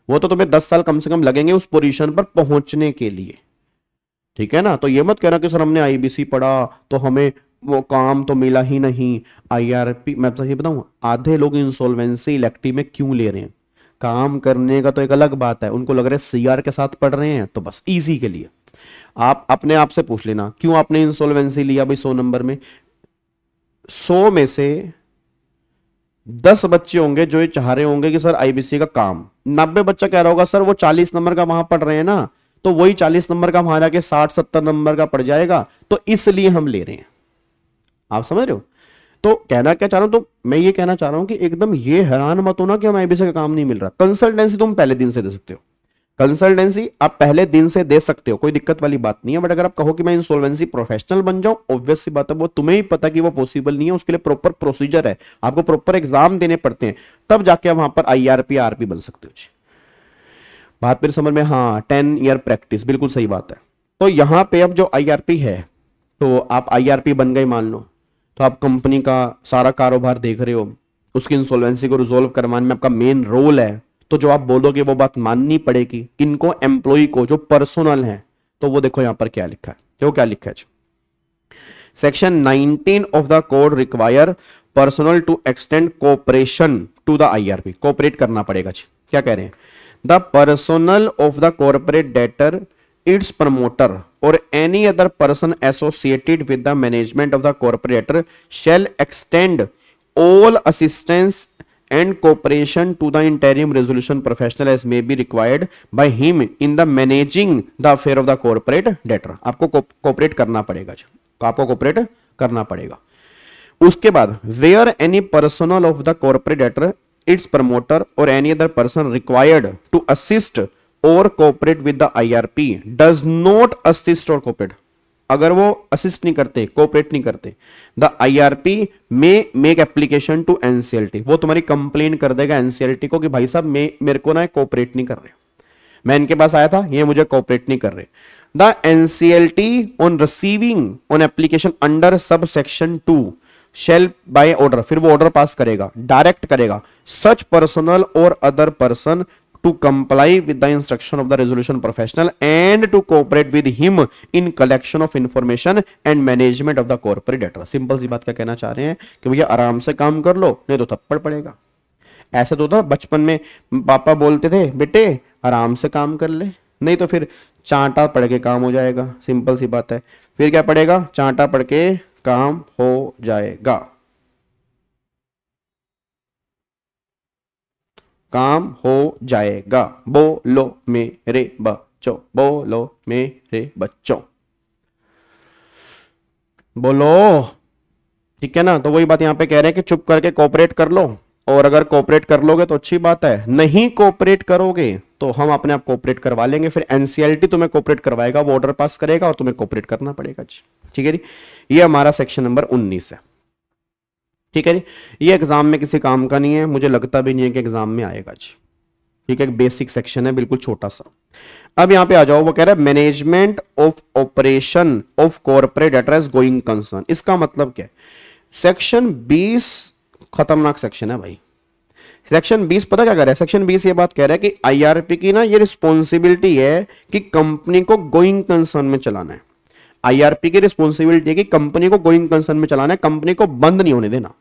वो तो तुम्हें 10 साल कम से कम लगेंगे उस पोजीशन पर पहुंचने के लिए, ठीक है ना। तो ये मत कहना कि सर हमने आईबीसी पढ़ा तो हमें वो काम तो मिला ही नहीं। आईआरपी मैं तो ये बताऊं, आधे लोग इंसॉल्वेंसी इलेक्टिव में क्यों ले रहे हैं? काम करने का तो एक अलग बात है, उनको लग रहा है सीआर के साथ पढ़ रहे हैं तो बस इजी के लिए। आप अपने आप से पूछ लेना क्यों आपने इंसॉल्वेंसी लिया भाई। 100 नंबर में 100 में से 10 बच्चे होंगे जो ये चाह रहे होंगे कि सर आईबीसी का काम, 90 बच्चा कह रहा होगा सर वो 40 नंबर का वहां पढ़ रहे हैं ना, तो वही 40 नंबर का हमारा के 60-70 नंबर का पड़ जाएगा, तो इसलिए हम ले रहे हैं। आप समझ रहे हो? तो कहना क्या चाह रहा हूं, तो मैं ये कहना चाह रहा हूं कि एकदम ये हैरान मत होना कि हम आईबीसी का काम नहीं मिल रहा। कंसल्टेंसी तुम पहले दिन से दे सकते हो, कंसल्टेंसी आप पहले दिन से दे सकते हो, कोई दिक्कत वाली बात नहीं है। बट अगर आप कहो कि मैं इंसॉल्वेंसी प्रोफेशनल बन जाऊं, ऑब्वियस सी बात है वो तुम्हें ही पता कि वो पॉसिबल नहीं है। उसके लिए प्रॉपर प्रोसीजर है, आपको प्रॉपर एग्जाम देने पड़ते हैं, तब जाके आप वहां पर आईआरपी आरपी बन सकते हो। बात मेरे समझ में? हाँ, 10 ईयर प्रैक्टिस, बिल्कुल सही बात है। तो यहां पे अब जो आईआरपी है, तो आप आईआरपी बन गए मान लो, तो आप कंपनी का सारा कारोबार देख रहे हो, उसकी इंसॉल्वेंसी को रिजोल्व करवाने में आपका मेन रोल है। तो जो आप बोलोगे वो बात माननी पड़ेगी किनको? एम्प्लॉय को, जो पर्सनल है। तो वो देखो यहां पर क्या लिखा है, देखो क्या लिखा है। Section 19 of the code require personal to extend cooperation to the IRP, cooperate करना पड़ेगा जी। क्या कह रहे हैं, the personal of the corporate debtor, its promoter or any other person associated with the management of the corporate debtor shall extend all assistance and cooperation to the interim resolution professional as may be required by him in the managing the affair of the corporate debtor। आपको कोऑपरेट करना पड़ेगा, आपको कोऑपरेट करना पड़ेगा। उसके बाद where any personnel of the corporate debtor, its promoter or any other person required to assist or cooperate with the IRP does not assist or cooperate, अगर वो असिस्ट नहीं करते, कोऑपरेट नहीं करते, द IRP में मेक एप्लीकेशन टू NCLT, वो तुम्हारी कंप्लेन कर देगा NCLT को कि भाई साहब मेरे को ना कोऑपरेट नहीं कर रहे, मैं इनके पास आया था, ये मुझे कोऑपरेट नहीं कर रहे। The NCLT on receiving on application under sub section 2 shall by order, फिर वो ऑर्डर पास करेगा, डायरेक्ट करेगा सच पर्सनल और other person to comply with the instruction of the resolution professional and to cooperate with him in collection of information and management of the corporate debtor। Simple सी बात क्या कहना चाह रहे हैं कि भैया आराम से काम कर लो, नहीं तो थप्पड़ पड़ेगा। ऐसे तो था बचपन में पापा बोलते थे बेटे आराम से काम कर ले, नहीं तो फिर चांटा पड़ के काम हो जाएगा। सिंपल सी बात है, फिर क्या पड़ेगा, चांटा पड़ के काम हो जाएगा, काम हो जाएगा। बोलो मेरे बच्चों, बोलो मेरे बच्चों, बोलो, ठीक है ना। तो वही बात यहां पे कह रहे हैं कि चुप करके कोऑपरेट कर लो, और अगर कोऑपरेट कर लोगे तो अच्छी बात है, नहीं कोऑपरेट करोगे तो हम अपने आप कोऑपरेट करवा लेंगे, फिर NCLT तुम्हें कोऑपरेट करवाएगा, वो ऑर्डर पास करेगा और तुम्हें कोऑपरेट करना पड़ेगा जी। ठीक है जी, ये हमारा सेक्शन नंबर 19 है। ठीक है जी, ये एग्जाम में किसी काम का नहीं है, मुझे लगता भी नहीं है कि एग्जाम में आएगा जी। ठीक है, बेसिक सेक्शन है, बिल्कुल छोटा सा। अब यहां पे आ जाओ, वो कह रहा है management of operation of corporate debtor as going concern. इसका मतलब क्या है, सेक्शन 20 खतरनाक सेक्शन है भाई। सेक्शन 20 पता क्या कह रहा है, सेक्शन 20 ये बात कह रहा है कि IRP की ना ये रिस्पॉन्सिबिलिटी है कि कंपनी को गोइंग कंसर्न में चलाना है। IRP की रिस्पॉन्सिबिलिटी है कि कंपनी को गोइंग कंसर्न में चलाना है, कंपनी को बंद नहीं होने देना।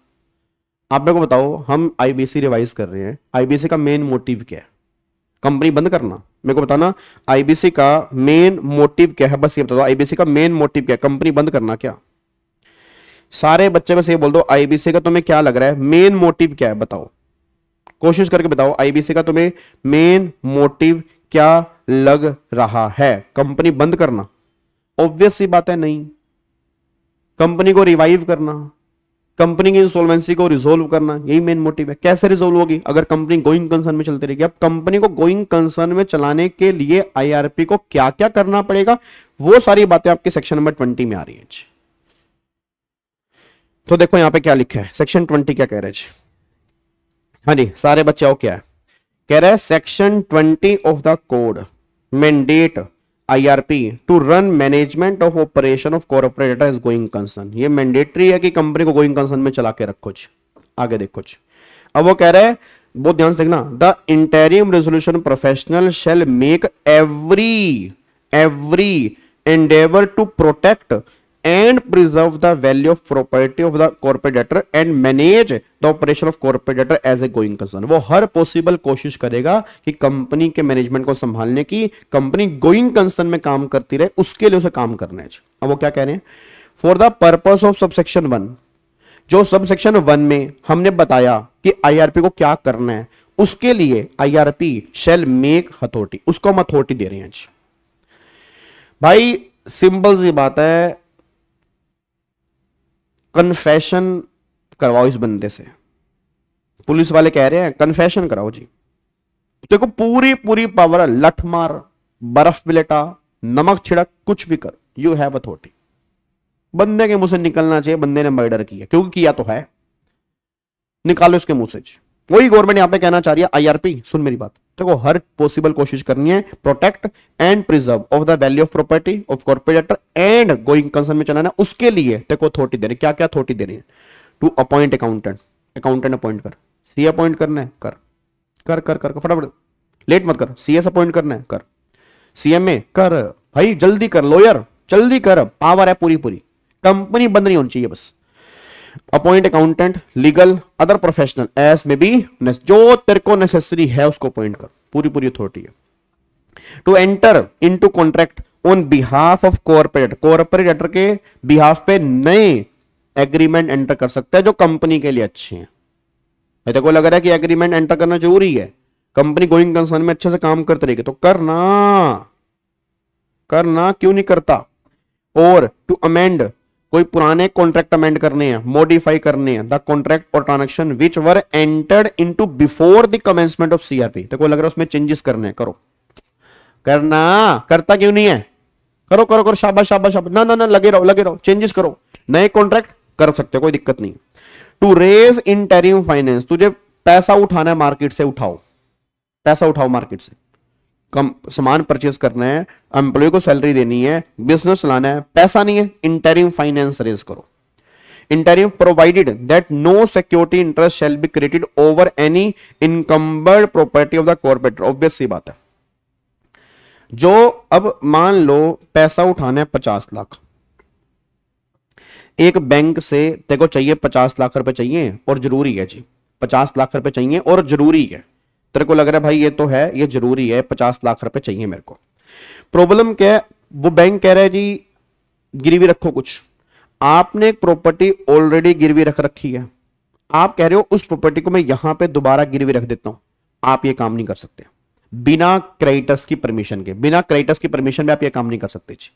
आप मेरे को बताओ, हम IBC रिवाइज कर रहे हैं, IBC का मेन मोटिव क्या है, कंपनी बंद करना। मेरे को बताना IBC का मेन मोटिव क्या है, बस ये बता दो IBC का मेन मोटिव क्या है, कंपनी बंद करना क्या। सारे बच्चे बस ये बोल दो IBC का तुम्हें क्या लग रहा है, मेन मोटिव क्या है, बताओ, कोशिश करके बताओ IBC का तुम्हें मेन मोटिव क्या लग रहा है। कंपनी बंद करना, ऑब्वियस सी बात है नहीं। कंपनी को रिवाइव करना, कंपनी की इंसॉल्वेंसी को रिजोल्व करना, यही मेन मोटिव है। कैसे रिजोल्व होगी, अगर कंपनी गोइंग कंसर्न में चलती रहेगी। अब कंपनी को गोइंग कंसर्न में चलाने के लिए IRP को क्या क्या करना पड़ेगा, वो सारी बातें आपके सेक्शन नंबर 20 में आ रही है। तो देखो यहां पे क्या लिखा है, सेक्शन 20 क्या कह रहे हैं। हाँ जी, सारे बच्चे आओ, क्या है कह रहा है, section 20 of the code mandate IRP to run management of operation of corporate data is going concern. ये मैंडेटरी है कि कंपनी को गोइंग कंसर्न में चला के रखो जी। आगे देखो जी, अब वो कह रहा है, बहुत ध्यान से देखना, the interim resolution professional shall make every endeavour to protect and preserve the value of property of the corporate debtor and manage the operation of corporate debtor as a going concern। वो हर पॉसिबल कोशिश करेगा कि कंपनी के मैनेजमेंट को संभालने की, कंपनी गोइंग कंसर्न में काम करती रहे, उसके लिए उसे काम करना है। अब वो क्या कह रहे हैं, for the purpose of subsection 1, जो सबसेक्शन 1 में हमने बताया कि IRP को क्या करना है, उसके लिए IRP शेल मेक अथॉरिटी, उसको हम अथॉरिटी दे रहे हैं भाई। सिंपल सी बात है, कन्फेशन करवाओ इस बंदे से। पुलिस वाले कह रहे हैं कन्फेशन कराओ जी, देखो पूरी पूरी पावर, लठ मार, बर्फ बिलेटा, नमक छिड़क, कुछ भी कर, यू हैव अथॉरिटी। बंदे के मुंह से निकलना चाहिए बंदे ने मर्डर किया, क्योंकि किया तो है, निकालो इसके मुंह से। वही गवर्नमेंट यहां पे कहना चाह रही है, IRP सुन मेरी बात, देखो हर पॉसिबल कोशिश करनी है, protect and preserve of the value of property of corporate debtor and going concern में चलाना, उसके लिए देखो अथॉरिटी दे रही है। क्या क्या अथॉरिटी दे रही है, to appoint accountant, accountant appoint कर, CA अपॉइंट करना है, कर कर कर कर फटाफट, लेट मत कर। CS अपॉइंट करना है, कर। CMA कर भाई, जल्दी कर। लॉयर जल्दी कर, पावर है पूरी पूरी, कंपनी बंद नहीं होनी चाहिए बस। Appoint accountant, legal, other professional as may be, जो तेरे को नेसेसरी है उसको अपॉइंट कर, पूरी पूरी अथॉरिटी है। To enter into contract on behalf of corporate, corporator के बिहाफ पे नए एग्रीमेंट एंटर कर सकता है जो कंपनी के लिए अच्छे हैं। मेरे को लग रहा है कि एग्रीमेंट एंटर करना जरूरी है, कंपनी गोइंग कंसर्न में अच्छे से काम करते रहेगी तो करना, करना क्यों नहीं करता। और टू अमेंड, कोई पुराने कॉन्ट्रैक्ट अमेंड करने हैं, मॉडिफाई करने हैं, द कॉन्ट्रैक्ट और transaction which were entered into before the commencement of CRP, देखो लग रहा है उसमें चेंजेस करने हैं, करो, करना, करता क्यों नहीं है, करो करो करो, शाबाश शाबाश शाबाश, ना ना ना, लगे रहो, चेंजेस करो, नए कॉन्ट्रैक्ट कर सकते हो, कोई दिक्कत नहीं। टू रेज इंटरिम फाइनेंस, तुझे पैसा उठाना है मार्केट से, उठाओ पैसा, उठाओ मार्केट से, कम सामान परचेज करना है, एम्प्लॉय को सैलरी देनी है, बिजनेस चलाना है, पैसा नहीं है, इंटरिम फाइनेंस रेज करो। Interim provided that no security interest shall be created over any encumbered property of the corporator, obvious सी बात है। जो अब मान लो पैसा उठाना है 50 लाख, एक बैंक से तेरे को चाहिए 50 लाख रुपए चाहिए और जरूरी है जी, 50 लाख रुपए चाहिए और जरूरी है, तेरे को लग रहा है भाई ये तो है, ये जरूरी है, 50 लाख रुपए चाहिए मेरे को। प्रॉब्लम क्या है, वो बैंक कह रहा है जी गिरवी रखो कुछ, आपने एक प्रॉपर्टी ऑलरेडी गिरवी रख रखी है, आप कह रहे हो उस प्रॉपर्टी को मैं यहां पे दोबारा गिरवी रख देता हूं, आप ये काम नहीं कर सकते बिना क्रेडिटर्स की परमिशन के, बिना क्रेडिटर्स की परमिशन पे आप ये काम नहीं कर सकते जी,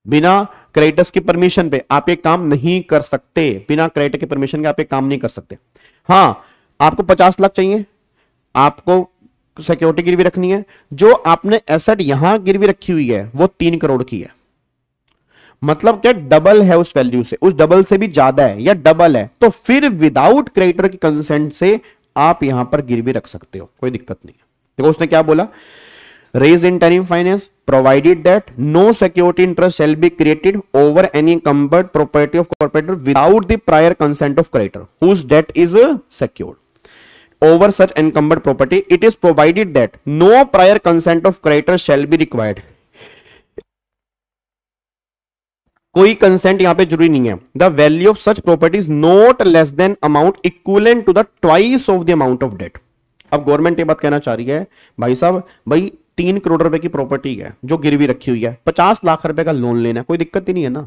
बिना क्रेडिटर्स की परमिशन पे आप ये काम नहीं कर सकते, बिना क्रेडिटर की परमिशन के आप ये काम नहीं कर सकते। हां, आपको 50 लाख चाहिए, आपको सिक्योरिटी गिरवी रखनी है, जो आपने एसेट यहां गिरवी रखी हुई है वो 3 करोड़ की है, मतलब क्या डबल है उस वैल्यू से, उस डबल से भी ज्यादा है या डबल है, तो फिर विदाउट क्रेडिटर की कंसेंट से आप यहां पर गिरवी रख सकते हो, कोई दिक्कत नहीं है। देखो उसने क्या बोला, raise interim finance provided that no security interest shall be created over any cumbered property of corporator without the prior consent of creditor whose debt is secured over such encumbered property, it is provided that no prior consent of creditor shall be required, कोई कंसेंट यहां पे जरूरी नहीं है। The value of such property is not less than amount equivalent to the twice of the amount of debt. अब गवर्नमेंट ये बात कहना चाह रही है भाई साहब, भाई 3 करोड़ रुपए की प्रॉपर्टी है जो गिरवी रखी हुई है, 50 लाख रुपए का लोन लेना, कोई दिक्कत ही नहीं है ना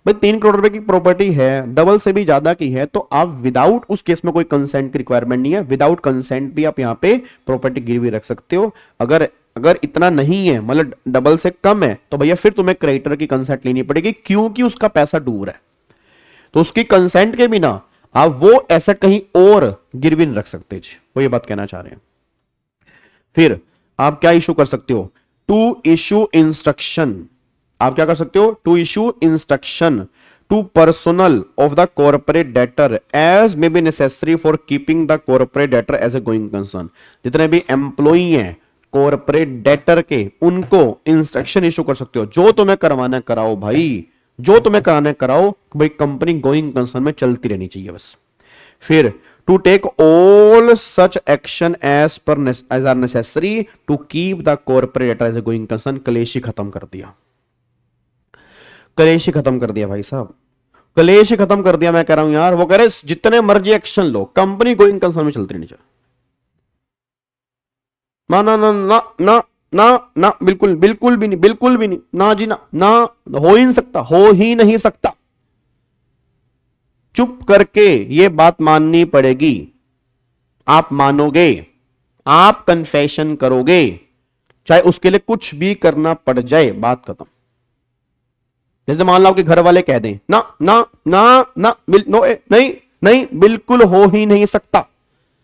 भाई, 3 करोड़ रुपए की प्रॉपर्टी है, डबल से भी ज्यादा की है, तो आप विदाउट, उस केस में कोई कंसेंट की रिक्वायरमेंट नहीं है, विदाउट कंसेंट भी आप यहां पे प्रॉपर्टी गिरवी रख सकते हो। अगर इतना नहीं है, मतलब डबल से कम है, तो भैया फिर तुम्हें क्रेडिटर की कंसेंट लेनी पड़ेगी, क्योंकि उसका पैसा डूब रहा है, तो उसकी कंसेंट के बिना आप वो एसेट कहीं और गिरवी नहीं रख सकते जी, वो ये बात कहना चाह रहे हैं। फिर आप क्या इशू कर सकते हो, टू इशू इंस्ट्रक्शन, आप क्या कर सकते हो, to issue instruction to personal of the corporate debtor as may be necessary for keeping the corporate debtor as a going concern. जितने भी एम्प्लॉई हैं कॉर्पोरेट डेटर के, उनको इंस्ट्रक्शन इशू कर सकते हो, जो तुम्हें करवाना कराओ भाई, जो तुम्हें कराना कराओ, भाई कंपनी गोइंग कंसर्न में चलती रहनी चाहिए बस। फिर to take all such action as per as are necessary to keep the corporate debtor as a going concern. कलेश ही खत्म कर दिया, कलेश ही खत्म कर दिया भाई साहब, कलेश ही खत्म कर दिया। मैं कह रहा हूं यार, वो कह रहे जितने मर्जी एक्शन लो, कंपनी गोइंग कंसर्न में चलती रहनी चाहिए। ना ना ना ना ना ना ना, बिल्कुल बिल्कुल भी नहीं, बिल्कुल भी नहीं, ना जी ना, ना हो ही नहीं सकता, हो ही नहीं सकता। चुप करके ये बात माननी पड़ेगी, आप मानोगे, आप कन्फेशन करोगे, चाहे उसके लिए कुछ भी करना पड़ जाए, बात खत्म। जैसे मान लो कि घर वाले कह दें ना ना ना ना, नो नहीं नहीं, बिल्कुल हो ही नहीं सकता,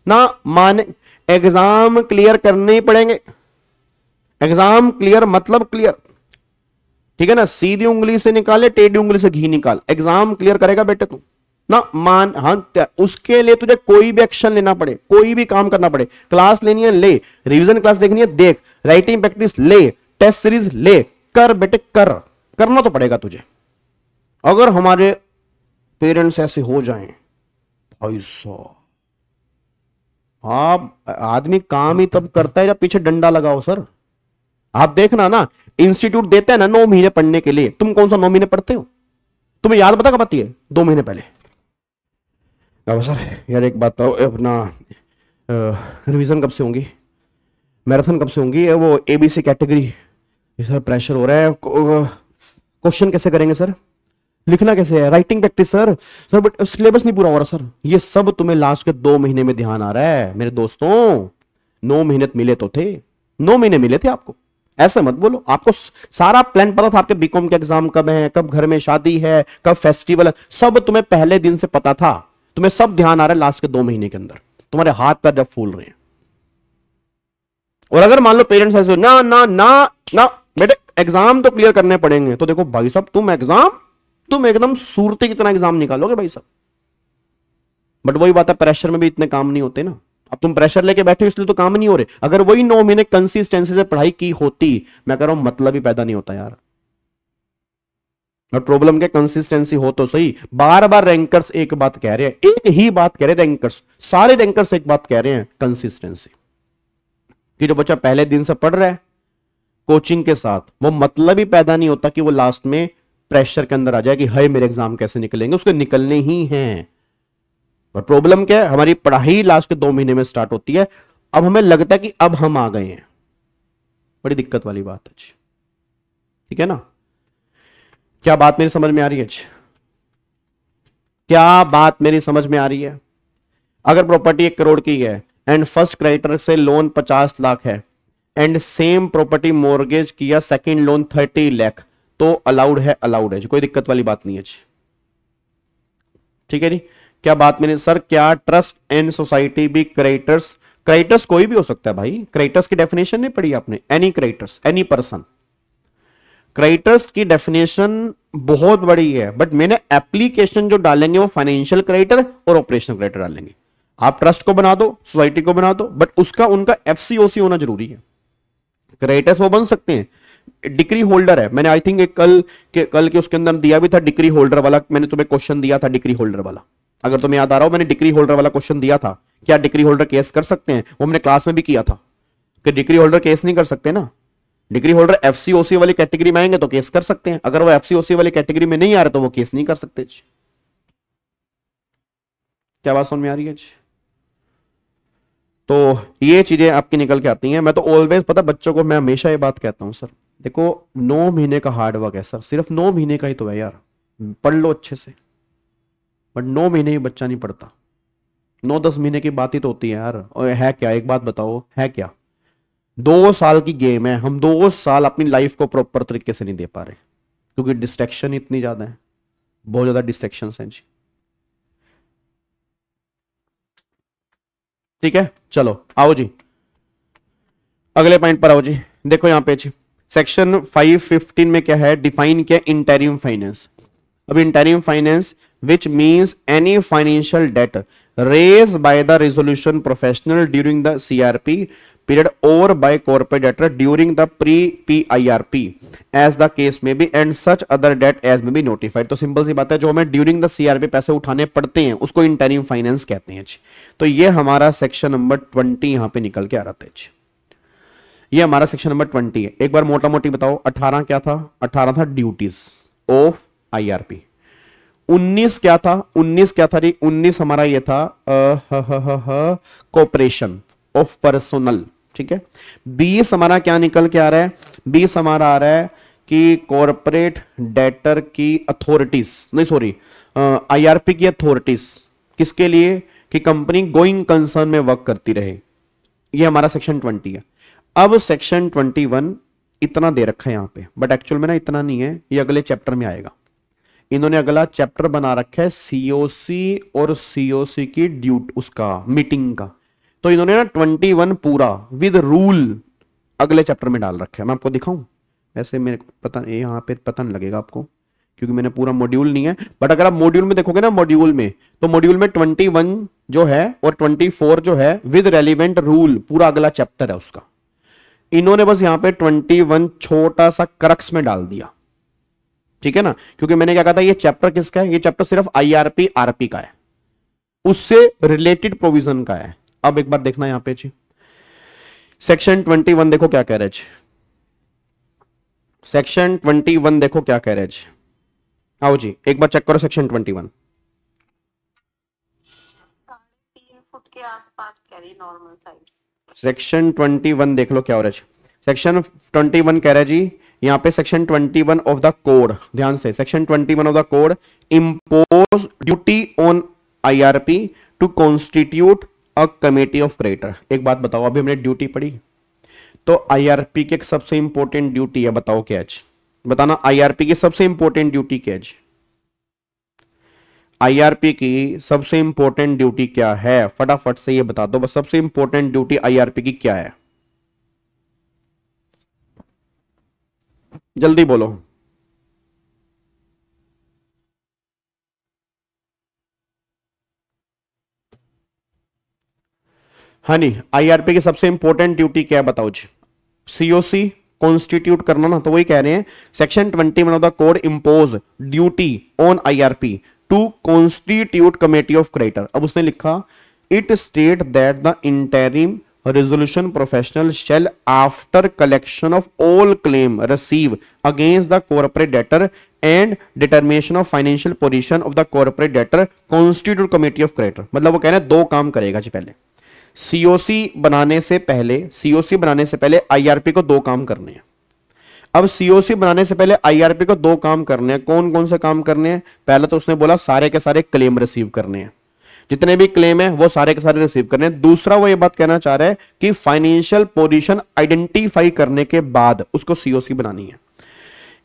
ना माने, एग्जाम क्लियर करने ही पड़ेंगे। एग्जाम क्लियर मतलब क्लियर, ठीक है ना, सीधी उंगली से निकाले टेढ़ी उंगली से घी निकाल, एग्जाम क्लियर करेगा बेटे तू ना, मान। हाँ, उसके लिए तुझे कोई भी एक्शन लेना पड़े, कोई भी काम करना पड़े, क्लास लेनी है ले, रिवीजन क्लास देखनी है देख, राइटिंग प्रैक्टिस ले, टेस्ट सीरीज ले, कर बेटे कर, करना तो पड़ेगा तुझे। अगर हमारे पेरेंट्स ऐसे हो जाएं भाई साहब, आप आदमी काम ही तब करता है जब पीछे डंडा लगाओ सर। आप देखना ना, इंस्टीट्यूट देते हैं ना 9 महीने पढ़ने के लिए, तुम कौन सा 9 महीने पढ़ते हो, तुम्हें याद पता कब आती है, 2 महीने पहले। अब सर यार एक बात बताओ, अपना रिवीजन कब से होंगी, मैराथन कब से होंगी, वो एबीसी कैटेगरी, ये सर प्रेशर हो रहा है, क्वेश्चन कैसे करेंगे सर, लिखना कैसे है, writing practice sir, sir but syllabus नहीं पूरा हो रहा सर, ये सब तुम्हें लास्ट के 2 महीने में ध्यान आ रहा है मेरे दोस्तों। 9 महीने मिले तो थे, 9 महीने मिले थे आपको, ऐसे मत बोलो। आपको सारा प्लान पता था, आपके बीकॉम के एग्जाम कब है, कब घर में शादी है, कब फेस्टिवल है, सब तुम्हें पहले दिन से पता था। तुम्हें सब ध्यान आ रहा है लास्ट के 2 महीने के अंदर, तुम्हारे हाथ पैर जब फूल रहे हैं। और अगर मान लो पेरेंट्स ऐसे ना ना ना ना बेटे एग्जाम तो क्लियर करने पड़ेंगे, तो देखो भाई साहब तुम एकदम सूरती की तरह एग्जाम निकालोगे भाई साहब। बट वही बात है, प्रेशर में भी इतने काम नहीं होते ना। अब तुम प्रेशर लेके बैठे हो इसलिए तो काम नहीं हो रहे। अगर वही 9 महीने कंसिस्टेंसी से पढ़ाई की होती, मैं कह रहा हूं मतलब ही पैदा नहीं होता यार। और प्रॉब्लम क्या, कंसिस्टेंसी हो तो सही। बार बार रैंकर्स एक बात कह रहे हैं, एक ही बात कह रहे हैं रैंकर्स, सारे रैंकर्स एक बात कह रहे हैं, कंसिस्टेंसी। कि जो बच्चा पहले दिन से पढ़ रहा है कोचिंग के साथ, वो मतलब ही पैदा नहीं होता कि वो लास्ट में प्रेशर के अंदर आ जाए कि हाय मेरे एग्जाम कैसे निकलेंगे, उसके निकलने ही हैं। पर प्रॉब्लम क्या है, हमारी पढ़ाई लास्ट के 2 महीने में स्टार्ट होती है। अब हमें लगता है कि अब हम आ गए हैं, बड़ी दिक्कत वाली बात है। ठीक है ना, क्या बात मेरी समझ में आ रही है? क्या बात मेरी समझ में आ रही है? अगर प्रॉपर्टी 1 करोड़ की है एंड फर्स्ट क्रेडिटर से लोन 50 लाख है एंड सेम प्रॉपर्टी मॉर्गेज किया सेकंड लोन 30 लाख, तो अलाउड है, अलाउड है जी, कोई दिक्कत वाली बात नहीं है जी। ठीक है जी, क्या बात मेरी सर, क्या ट्रस्ट एंड सोसाइटी भी क्रेडिटर्स? क्रेडिटर्स कोई भी हो सकता है भाई, क्रेडिटर्स की डेफिनेशन नहीं पढ़ी आपने? Any creditors, any person. Creditors की डेफिनेशन बहुत बड़ी है, बट मैंने एप्लीकेशन जो डालेंगे वो फाइनेंशियल क्रेडिटर और ऑपरेशनल क्रेडिटर डालेंगे। आप ट्रस्ट को बना दो, सोसाइटी को बना दो, बट उसका उनका एफसीओसी होना जरूरी है। क्रेडिटर्स वो बन सकते हैं, डिग्री होल्डर है। मैंने आई थिंक एक कल के उसके अंदर दिया भी था डिग्री होल्डर वाला, मैंने तुम्हें क्वेश्चन दिया था डिग्री होल्डर वाला, अगर तुम्हें याद आ रहा हो, मैंने डिग्री होल्डर वाला क्वेश्चन दिया था। क्या डिग्री होल्डर केस कर सकते हैं? वो हमने क्लास में भी किया था कि डिग्री होल्डर केस नहीं कर सकते ना। डिग्री होल्डर एफसीओसी वाली कैटेगरी में आएंगे तो केस कर सकते हैं, अगर वो एफसीओसी वाली कैटेगरी में नहीं आ रहे तो वो केस नहीं कर सकते। क्या बात समझ में आ रही है? तो ये चीजें आपकी निकल के आती हैं। मैं तो ऑलवेज, पता बच्चों को मैं हमेशा ये बात कहता हूं, सर देखो 9 महीने का हार्ड वर्क है सर, सिर्फ 9 महीने का ही तो है यार, पढ़ लो अच्छे से। बट 9 महीने ही बच्चा नहीं पढ़ता, 9-10 महीने की बात ही तो होती है यार। और है क्या, एक बात बताओ, है क्या? 2 साल की गेम है, हम 2 साल अपनी लाइफ को प्रॉपर तरीके से नहीं दे पा रहे क्योंकि डिस्ट्रैक्शन इतनी ज्यादा है, बहुत ज्यादा डिस्ट्रैक्शन है जी। ठीक है, चलो आओ जी अगले पॉइंट पर आओ जी। देखो यहां पे जी सेक्शन 515 में क्या है, डिफाइन किया इंटरिम फाइनेंस। अब interim finance which means any financial debt raise by the resolution professional during the CRP period or by corporate debtor during the pre-PIRP as the case may be and such other debt as may be notified। तो सिंपल सी बात है, जो हमें ड्यूरिंग द सीआरपी पैसे उठाने पड़ते हैं उसको इंटरिम फाइनेंस कहते हैं। तो ये हमारा सेक्शन नंबर 20 यहां पे निकल के आ रहा था। ये हमारा सेक्शन नंबर 20 है। एक बार मोटा मोटी बताओ, 18 क्या था? 18 था ड्यूटीज ऑफ आईआरपी। 19 क्या था? 19 क्या था रे? 19 हमारा ये था कॉपरेशन ऑफ पर्सनल। ठीक है, 20 हमारा क्या निकल के आ रहा है? 20 हमारा आ रहा है कि कॉर्पोरेट डेटर की अथॉरिटीज, नहीं सॉरी आईआरपी की अथॉरिटीज, किसके लिए? कि कंपनी गोइंग कंसर्न में वर्क करती रहे। ये हमारा सेक्शन 20 है। अब सेक्शन 21 इतना दे रखा है यहां पे, बट एक्चुअल में ना इतना नहीं है, ये अगले चैप्टर में आएगा। इन्होंने अगला चैप्टर बना रखा है सीओसी और सीओसी की ड्यूटी, उसका मीटिंग का। तो इन्होंने ना 21 पूरा विद रूल अगले चैप्टर में डाल रखा है। मैं आपको दिखाऊं? ऐसे मेरे को पता, यहाँ पे पता नहीं लगेगा आपको क्योंकि मैंने पूरा मॉड्यूल नहीं है, बट अगर आप मॉड्यूल में देखोगे ना, मॉड्यूल में, तो मॉड्यूल में 21 जो है और 24 जो है विद रेलिवेंट रूल, पूरा अगला चैप्टर है उसका। इन्होंने बस यहां पे 21 छोटा सा क्रक्स में डाल दिया। ठीक है ना, क्योंकि मैंने क्या कहा था, ये चैप्टर किसका है? ये चैप्टर सिर्फ आईआरपी आरपी का है, उससे रिलेटेड प्रोविजन का है। अब एक बार देखना यहां पे जी, सेक्शन 21 देखो क्या कह रहे जी। सेक्शन 21 देखो क्या कह रहे जी। आओ जी एक बार चेक करो सेक्शन 21। के आसपास कह रही नॉर्मल साइज। सेक्शन 21 देख लो क्या हो रहा है। सेक्शन 21 कह रहा है जी, यहाँ पे सेक्शन 21 ऑफ द कोड, ध्यान से, section 21 of the code impose duty on IRP to constitute a committee of creditor. एक बात बताओ, अभी हमने ड्यूटी पढ़ी, तो आईआरपी की एक सबसे इंपॉर्टेंट ड्यूटी है, बताओ क्या है? बताना, आईआरपी की सबसे इंपॉर्टेंट ड्यूटी क्या है? आईआरपी की सबसे इंपॉर्टेंट ड्यूटी क्या है? फटाफट से ये बता दो बस, सबसे इंपॉर्टेंट ड्यूटी आईआरपी की क्या है? जल्दी बोलो। हाँ नहीं, आईआरपी की सबसे इंपॉर्टेंट ड्यूटी क्या है बताओ जी? सीओसी कॉन्स्टिट्यूट करना ना, तो वही कह रहे हैं section 21 of the code impose duty on IRP to constitute committee of creditor. अब उसने लिखा it state that the interim resolution professional shall after collection of all claim receive against the corporate debtor and determination of financial position of the corporate debtor constitute committee of creditor। मतलब वो कह रहे हैं दो काम करेगा जी। पहले सीओसी बनाने से पहले आईआरपी को दो काम करने हैं। अब सीओसी बनाने से पहले आईआरपी को दो काम करने हैं। कौन कौन से काम करने हैं? पहले तो उसने बोला सारे के सारे क्लेम रिसीव करने हैं, जितने भी क्लेम है वो सारे के सारे रिसीव करने हैं। दूसरा वो ये बात कहना चाह रहा है कि फाइनेंशियल पोजीशन आइडेंटिफाई करने के बाद उसको सीओसी बनानी है।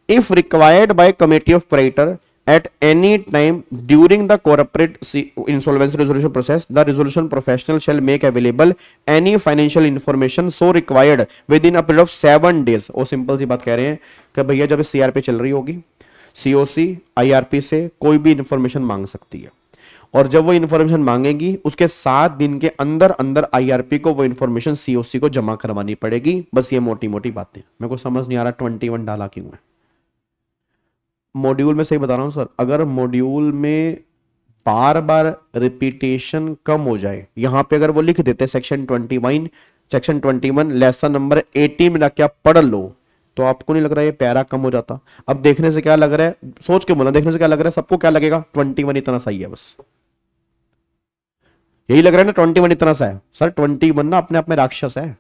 If required by committee of creditor at any time during the corporate insolvency resolution process, the resolution professional shell make available any financial information so required with in a period of 7 days। वो सिंपल सी बात कह रहे हैं कि भैया जब सीआरपी चल रही होगी, सीओसी आईआरपी से कोई भी इंफॉर्मेशन मांग सकती है, और जब वो इंफॉर्मेशन मांगेगी उसके 7 दिन के अंदर अंदर आईआरपी को वो इंफॉर्मेशन सीओसी को जमा करवानी पड़ेगी। बस ये मोटी मोटी बातें, मेरे को समझ नहीं आ रहा 21 डाला क्यों है मॉड्यूल में। सही बता रहा हूं सर, अगर मॉड्यूल में बार बार रिपीटेशन कम हो जाए, यहां पे अगर वो लिख देते सेक्शन 21 लेसन नंबर 18 में क्या पढ़ लो, तो आपको नहीं लग रहा है ये प्यारा कम हो जाता? अब देखने से क्या लग रहा है, सोच के बोला, देखने से क्या लग रहा है, सबको क्या लगेगा 21 इतना सही है, बस यही लग रहा है ना 21 इतना सा है। सर 21 ना अपने आप में राक्षस है।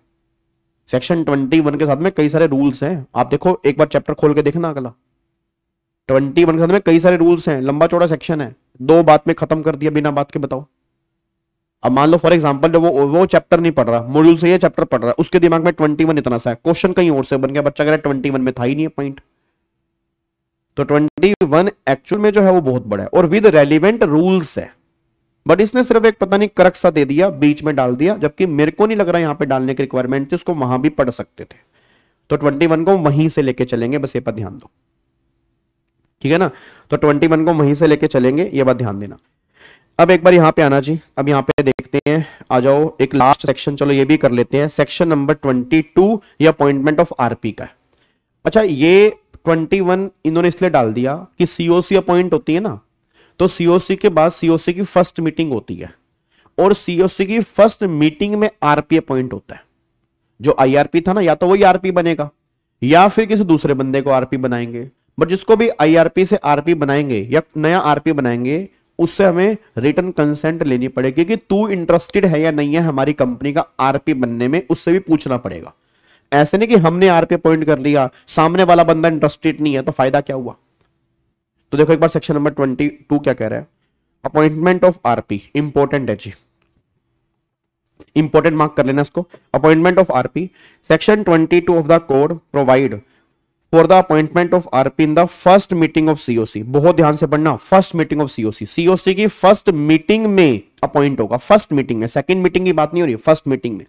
सेक्शन 21 के साथ में कई सारे रूल्स हैं, आप देखो एक बार चैप्टर खोल के देखना अगला। 21 के साथ में कई सारे रूल्स हैं, लंबा चौड़ा सेक्शन है, 2 बात में खत्म कर दिया बिना बात के। बताओ, अब मान लो फॉर एग्जांपल जो वो चैप्टर नहीं पढ़ रहा, मॉड्यूल से ये चैप्टर पढ़ रहा है, उसके दिमाग में 21 इतना सा है, क्वेश्चन कहीं और से बन गया, बच्चा कह रहा है 21 में था ही नहीं है पॉइंट। तो 21 एक्चुअल में जो है वो बहुत बड़ा है और विद रेलिवेंट रूल्स है, बट इसने सिर्फ एक पता नहीं करक सा दे दिया, बीच में डाल दिया, जबकि मेरे को नहीं लग रहा यहां पे डालने की रिक्वायरमेंट थी, उसको वहां भी पढ़ सकते थे। तो 21 को वहीं से लेके चलेंगे, बस ये पर ध्यान दो, ठीक है ना? तो 21 को वहीं से लेके चलेंगे, ये बात ध्यान देना। अब एक बार यहां पे आना जी, अब यहां पे देखते हैं, आ जाओ एक लास्ट सेक्शन, चलो ये भी कर लेते हैं, सेक्शन नंबर 22 ये अपॉइंटमेंट ऑफ आरपी का है। अच्छा, ये 21 इन्होंने इसलिए डाल दिया कि सीओसी अपॉइंट होती है ना, तो सीओसी के बाद सीओसी की फर्स्ट मीटिंग होती है, और सीओसी की फर्स्ट मीटिंग में आरपी अपॉइंट होता है। जो आईआरपी था ना, या तो वही आरपी बनेगा या फिर किसी दूसरे बंदे को आरपी बनाएंगे, बट जिसको भी आईआरपी से आरपी बनाएंगे या नया आरपी बनाएंगे, उससे हमें रिटर्न कंसेंट लेनी पड़ेगी कि तू इंटरेस्टेड है या नहीं है हमारी कंपनी का आरपी बनने में, उससे भी पूछना पड़ेगा। ऐसे नहीं कि हमने आरपी अपॉइंट कर लिया, सामने वाला बंदा इंटरेस्टेड नहीं है, तो फायदा क्या हुआ? तो देखो एक बार सेक्शन नंबर 22 क्या कह रहा है, अपॉइंटमेंट ऑफ आरपी, इंपॉर्टेंट है जी, इंपॉर्टेंट मार्क कर लेना इसको। Appointment of RP, section 22 of the code provide for the appointment of RP in the first meeting of COC. बहुत ध्यान से पढ़ना, first meeting of COC, COC की फर्स्ट मीटिंग में अपॉइंट होगा, फर्स्ट मीटिंग में, सेकंड मीटिंग की बात नहीं हो रही, फर्स्ट मीटिंग में।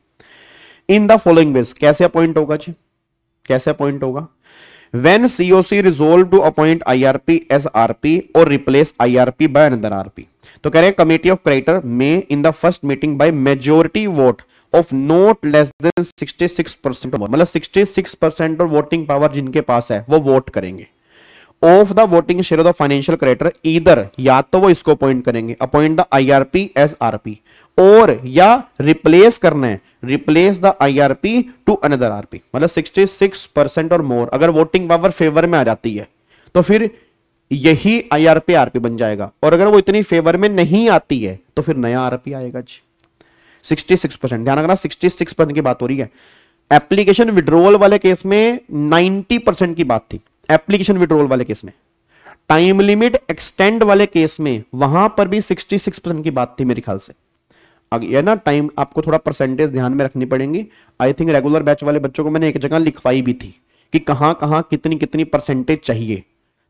इन द फॉलोइंग वेज, कैसे अपॉइंट होगा जी, कैसे अपॉइंट होगा? When COC resolved to appoint IRP as RP or replace IRP by another RP, तो कह रहे हैं कमेटी ऑफ क्रेडिटर में in the first meeting by majority vote of not less then 66%, मतलब 66% और वोटिंग पावर जिनके पास है वो वोट करेंगे of the voting share of the financial creditor, इधर या तो वो इसको अपॉइंट करेंगे, appoint the IRP as RP, और या रिप्लेस करना है, replace the IRP to another RP, मतलब 66% और मोर अगर वोटिंग पावर फेवर में आ जाती है तो फिर यही आईआरपी आरपी बन जाएगा, और अगर वो इतनी फेवर में नहीं आती है तो फिर नया आरपी आएगा जी। 66%, ध्यान रखना 66% की बात हो रही है। एप्लीकेशन विड्रॉल वाले केस में 90% की बात थी, एप्लीकेशन विड्रॉल वाले केस में। टाइम लिमिट एक्सटेंड वाले केस में वहां पर भी 66% की बात थी मेरे ख्याल से। ये ना टाइम आपको थोड़ा परसेंटेज ध्यान में रखनी पड़ेगी। आई थिंक रेगुलर बैच वाले बच्चों को मैंने एक जगह लिखवाई भी थी कि कहां कहां कितनी कितनी परसेंटेज चाहिए।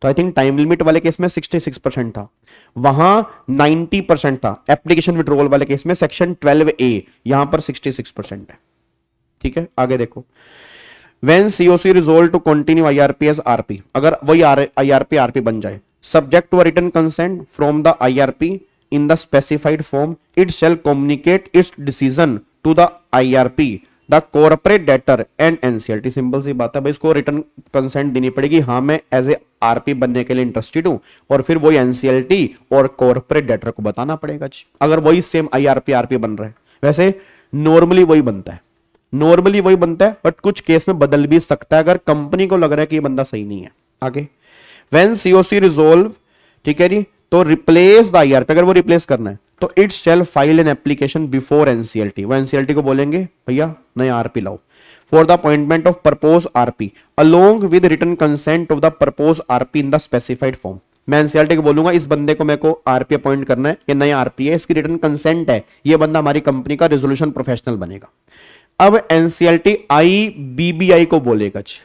तो आई थिंक टाइम लिमिट वाले केस में 66% था, वहां 90% था। एप्लीकेशन विड्रॉल वाले केस में सेक्शन 12A यहां पर 66% है। ठीक है, आगे देखो। When COC resolve to continue IRP as RP, अगर वही IRP RP बन जाए, subject to a written consent from the IRP in the specified form, it shall communicate its decision to the IRP, the corporate debtor and NCLT। Simple सी बात है भाई, इसको रिटर्न कंसेंट देनी पड़ेगी, हाँ मैं एज ए आरपी बनने के लिए इंटरेस्टेड हूं, और फिर वही NCLT और कॉर्पोरेट डेटर को बताना पड़ेगा। अगर वही सेम IRP RP बन रहा है, वैसे नॉर्मली वही बनता है, नॉर्मली वही बनता है, बट कुछ केस में बदल भी सकता है अगर कंपनी को लग रहा है कि ये बंदा सही नहीं है। आगे, व्हेन COC रिजोल्व, ठीक है जी, तो रिप्लेस द IRP, अगर वो रिप्लेस करना है तो it shall file an application before NCLT। वो NCLT को बोलेंगे भैया नया RP लाओ, for the appointment of propose RP along with written consent of the propose RP in the specified form. मैं NCLT को बोलूंगा इस बंदे को मेरे को RP अपॉइंट करना है, ये नया RP है, इसकी रिटन कंसेंट है, ये बंदा हमारी कंपनी का रेजोल्यूशन प्रोफेशनल बनेगा। अब NCLT IBBI को बोलेगा जी,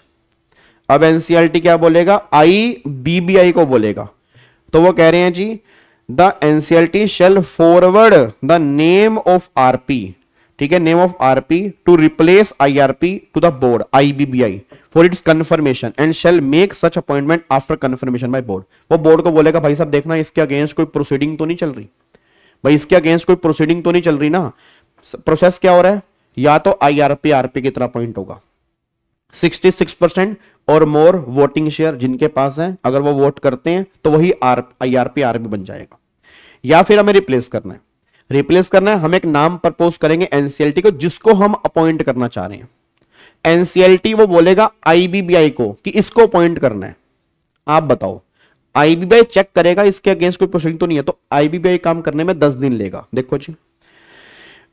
अब NCLT क्या बोलेगा, IBBI को बोलेगा। तो वो कह रहे हैं जी the NCLT shall forward the name of RP, ठीक है, name of RP to replace IRP to the board IBBI for its confirmation and shall make such appointment after confirmation by board। वो बोर्ड को बोलेगा भाई साहब देखना इसके अगेंस्ट कोई प्रोसीडिंग तो नहीं चल रही, भाई इसके अगेंस्ट कोई प्रोसीडिंग तो नहीं चल रही ना। प्रोसेस क्या हो रहा है, या तो IRP RP की तरह पॉइंट होगा, 66% और मोर वोटिंग शेयर जिनके पास है, अगर वो वोट करते हैं तो वही IRP RP बन जाएगा। या फिर हमें रिप्लेस करना है, रिप्लेस करना है, हम एक नाम प्रपोज करेंगे NCLT को जिसको हम अपॉइंट करना चाह रहे हैं। NCLT वो बोलेगा IBBI को कि इसको अपॉइंट करना है। आप बताओ, IBBI चेक करेगा इसके अगेंस्ट कोई प्रोसीडिंग तो नहीं है, तो IBBI काम करने में 10 दिन लेगा। देखो जी,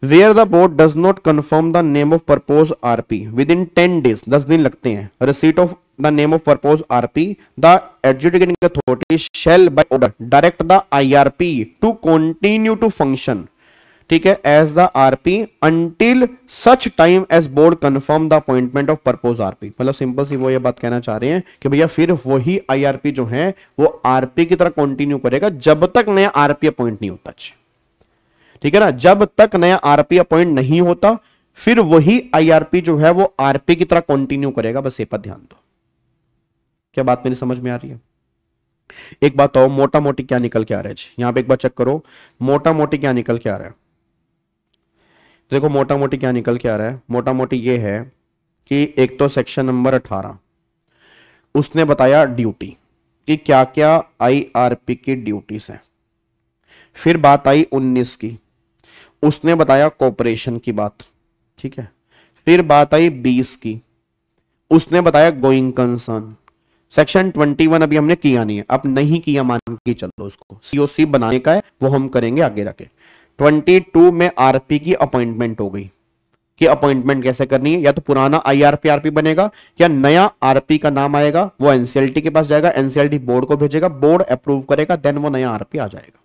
where the board does not confirm the name of proposed RP within 10 days, 10 दिन लगते हैं, receipt of the name of proposed RP, the adjudicating authority shall by order direct the IRP to continue to function, ठीक है, as the RP until such time as board confirm the appointment of proposed RP। मतलब सिंपल सी वो ये बात कहना चाह रहे हैं कि भैया फिर वही IRP जो है वो RP की तरह कंटिन्यू करेगा जब तक नया RP अपॉइंट नहीं होता। ठीक है ना, जब तक नया RP अपॉइंट नहीं होता फिर वही IRP जो है वो RP की तरह कंटिन्यू करेगा। बस ये पर ध्यान दो। क्या बात मेरी समझ में आ रही है? एक बात और, मोटा मोटी क्या निकल के आ रहा है जी, यहां पे एक बार चेक करो, मोटा मोटी क्या निकल के आ रहा है। देखो मोटा मोटी क्या निकल के आ रहा है, मोटा मोटी ये है कि एक तो सेक्शन नंबर 18 उसने बताया ड्यूटी कि क्या क्या IRP की ड्यूटीज हैं। फिर बात आई 19 की, उसने बताया कॉर्पोरेशन की बात, ठीक है। फिर बात आई 20 की, उसने बताया गोइंग कंसर्न। सेक्शन 21 अभी हमने किया नहीं है, अब नहीं किया मान के चलो, उसको COC बनाने का है, वो हम करेंगे आगे रखे। 22 में RP की अपॉइंटमेंट हो गई कि अपॉइंटमेंट कैसे करनी है, या तो पुराना IRP RP बनेगा या नया RP का नाम आएगा, वो NCLT के पास जाएगा, NCLT बोर्ड को भेजेगा, बोर्ड अप्रूव करेगा, देन वो नया RP आ जाएगा।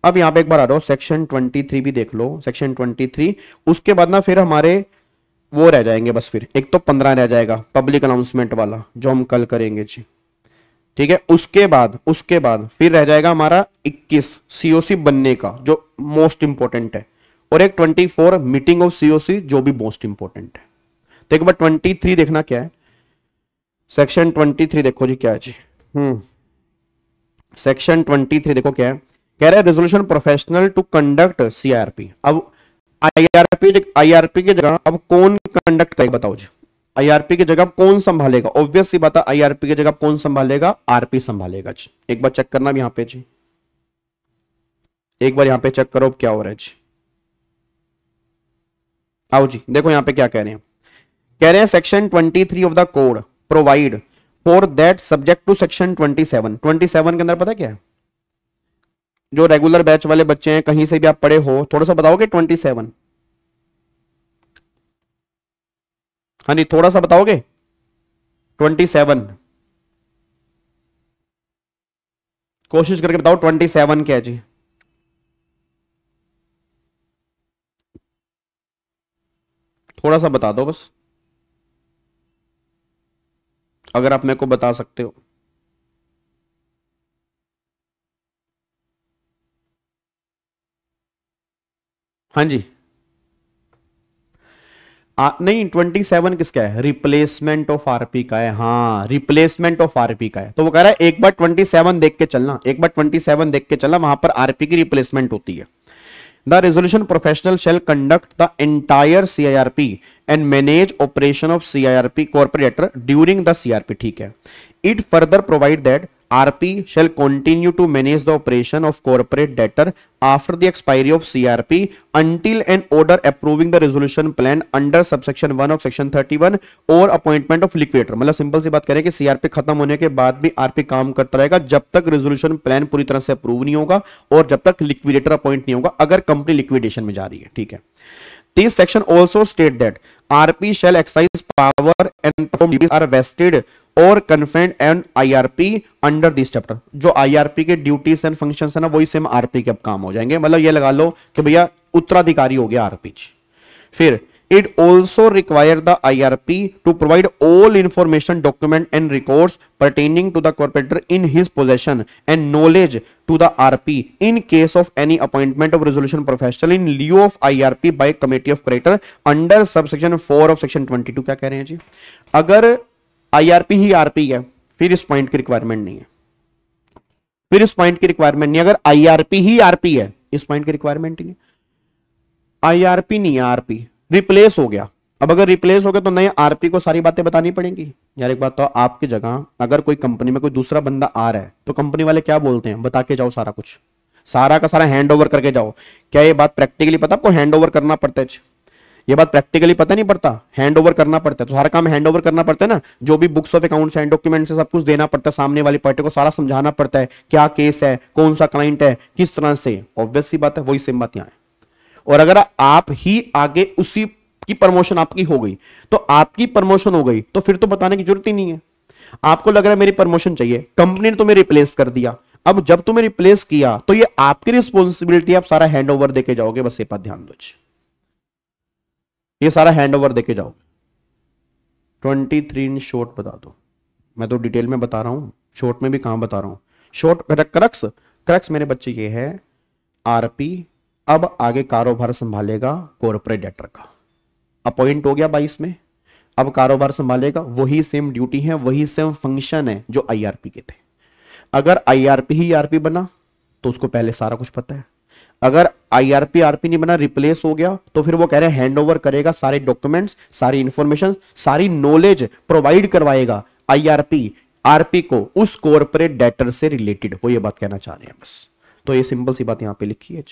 अब यहां पे एक बार आ रहा हो, सेक्शन 23 भी देख लो, सेक्शन 23, उसके बाद ना फिर हमारे वो रह जाएंगे बस, फिर एक तो 15 रह जाएगा पब्लिक अनाउंसमेंट वाला जो हम कल करेंगे जी, ठीक है। उसके बाद फिर रह जाएगा हमारा 21 COC बनने का जो मोस्ट इंपॉर्टेंट है, और एक 24 मीटिंग ऑफ COC जो भी मोस्ट इंपॉर्टेंट है। तो एक बार 23 देखना क्या है, सेक्शन 23 देखो जी क्या है जी, सेक्शन 23 देखो क्या है, कह रहा है resolution professional to conduct CIRP। अब IRP की जगह अब कौन कंडक्ट करेगा बताओ जी, IRP की जगह कौन संभालेगा? ऑब्वियस सी बात है, IRP की जगह कौन संभालेगा? RP संभालेगा जी। एक बार चेक करना यहां पे जी, एक बार यहां पे चेक करो क्या हो रहा है जी। आओ जी, देखो यहां पे क्या कह रहे हैं, कह रहे हैं section 23 of the code provide for that subject to section 27 के अंदर पता क्या है, जो रेगुलर बैच वाले बच्चे हैं कहीं से भी आप पढ़े हो थोड़ा सा बताओगे 27 हाँ जी, थोड़ा सा बताओगे। 27, कोशिश करके बताओ 27 क्या है जी। थोड़ा सा बता दो बस, अगर आप मेरे को बता सकते हो। हाँ जी। नहीं, 27 किसका है, रिप्लेसमेंट ऑफ आरपी का है। हाँ, रिप्लेसमेंट ऑफ आरपी का है। तो वो कह रहा है एक बार 27 देख के चलना, एक बार 27 देख के चलना, वहां पर आरपी की रिप्लेसमेंट होती है। The resolution professional shall conduct the entire CIRP and manage operation of CIRP corporate debtor during the CRP. ठीक है। It further provide that RP shall continue to manage the operation of corporate debtor after the expiry of CRP until an order approving the resolution plan under subsection 1 of section 31 or appointment of liquidator। मतलब सिंपल सी बात करें कि CRP खत्म होने के बाद भी RP काम करता रहेगा जब तक रेजोल्यूशन प्लान पूरी तरह से अप्रूव नहीं होगा और जब तक लिक्विडेटर अपॉइंट नहीं होगा, अगर कंपनी लिक्विडेशन में जा रही है। ठीक है। This section also state that RP shall exercise power and perform duties are vested or confined on IRP under this chapter। जो IRP के ड्यूटीज एंड फंक्शंस है ना, वही सेम RP के अब काम हो जाएंगे। मतलब ये लगा लो कि भैया उत्तराधिकारी हो गया RP। फिर it also require the IRP to provide all information, document and records pertaining to the corporator in his possession and knowledge to the RP in case of any appointment of resolution professional in lieu of IRP by committee of creditor under subsection 4 of section 22। क्या कह रहे हैं जी, अगर IRP ही RP है फिर इस पॉइंट की रिक्वायरमेंट नहीं है, फिर इस पॉइंट की रिक्वायरमेंट नहीं। अगर IRP ही RP है, इस पॉइंट की रिक्वायरमेंट ही नहीं। IRP नहीं है, RP रिप्लेस हो गया। अब अगर रिप्लेस हो गया तो नए आरपी को सारी बातें बतानी पड़ेंगी। यार एक बात तो, आपकी जगह अगर कोई कंपनी में कोई दूसरा बंदा आ रहा है तो कंपनी वाले क्या बोलते हैं, बता के जाओ सारा कुछ, सारा का सारा हैंड ओवर करके जाओ। क्या ये बात प्रैक्टिकली पता आपको, हैंड ओवर करना पड़ता है? ये बात प्रैक्टिकली पता नहीं पड़ता, हैंड ओवर करना पड़ता है। तो सारा काम हैंड ओवर करना पड़ता है ना, जो भी books of accounts and documents है सब कुछ देना पड़ता है सामने वाली पार्टी को, सारा समझाना पड़ता है क्या केस है, कौन सा क्लाइंट है, किस तरह से। ऑब्वियस सी बात है, वही सेम बात यहाँ है। और अगर आप ही आगे उसी की प्रमोशन आपकी हो गई तो आपकी प्रमोशन हो गई तो फिर तो बताने की जरूरत ही नहीं है। आपको लग रहा है मेरी प्रमोशन चाहिए, कंपनी ने तुम्हें रिप्लेस कर दिया, अब जब तुम्हें रिप्लेस किया तो ये आपकी रिस्पॉन्सिबिलिटी, आप सारा हैंड ओवर देके जाओगे। बस ये बात ध्यान दो, ये सारा हैंड ओवर देके जाओगे। 23 इन शॉर्ट बता दो, मैं तो डिटेल में बता रहा हूं, शॉर्ट में भी कहां बता रहा हूं। शॉर्ट क्रक्स क्रक्स मेरे बच्चे ये है, आरपी अब आगे कारोबार संभालेगा कॉर्पोरेट डेटर का, अपॉइंट हो गया 22 में, अब कारोबार संभालेगा, वही सेम ड्यूटी है, वही सेम फंक्शन है जो आईआरपी के थे। अगर आईआरपी ही आरपी बना तो उसको पहले सारा कुछ पता है, अगर आईआरपी आरपी नहीं बना, रिप्लेस हो गया, तो फिर वो कह रहे हैं हैंड ओवर करेगा सारे डॉक्यूमेंट्स, सारी इंफॉर्मेशन, सारी नॉलेज प्रोवाइड करवाएगा आईआरपी आरपी को उस कॉर्पोरेट डेटर से रिलेटेड। वो ये बात कहना चाह रहे हैं बस। तो ये सिंपल सी बात यहां पे लिखी है।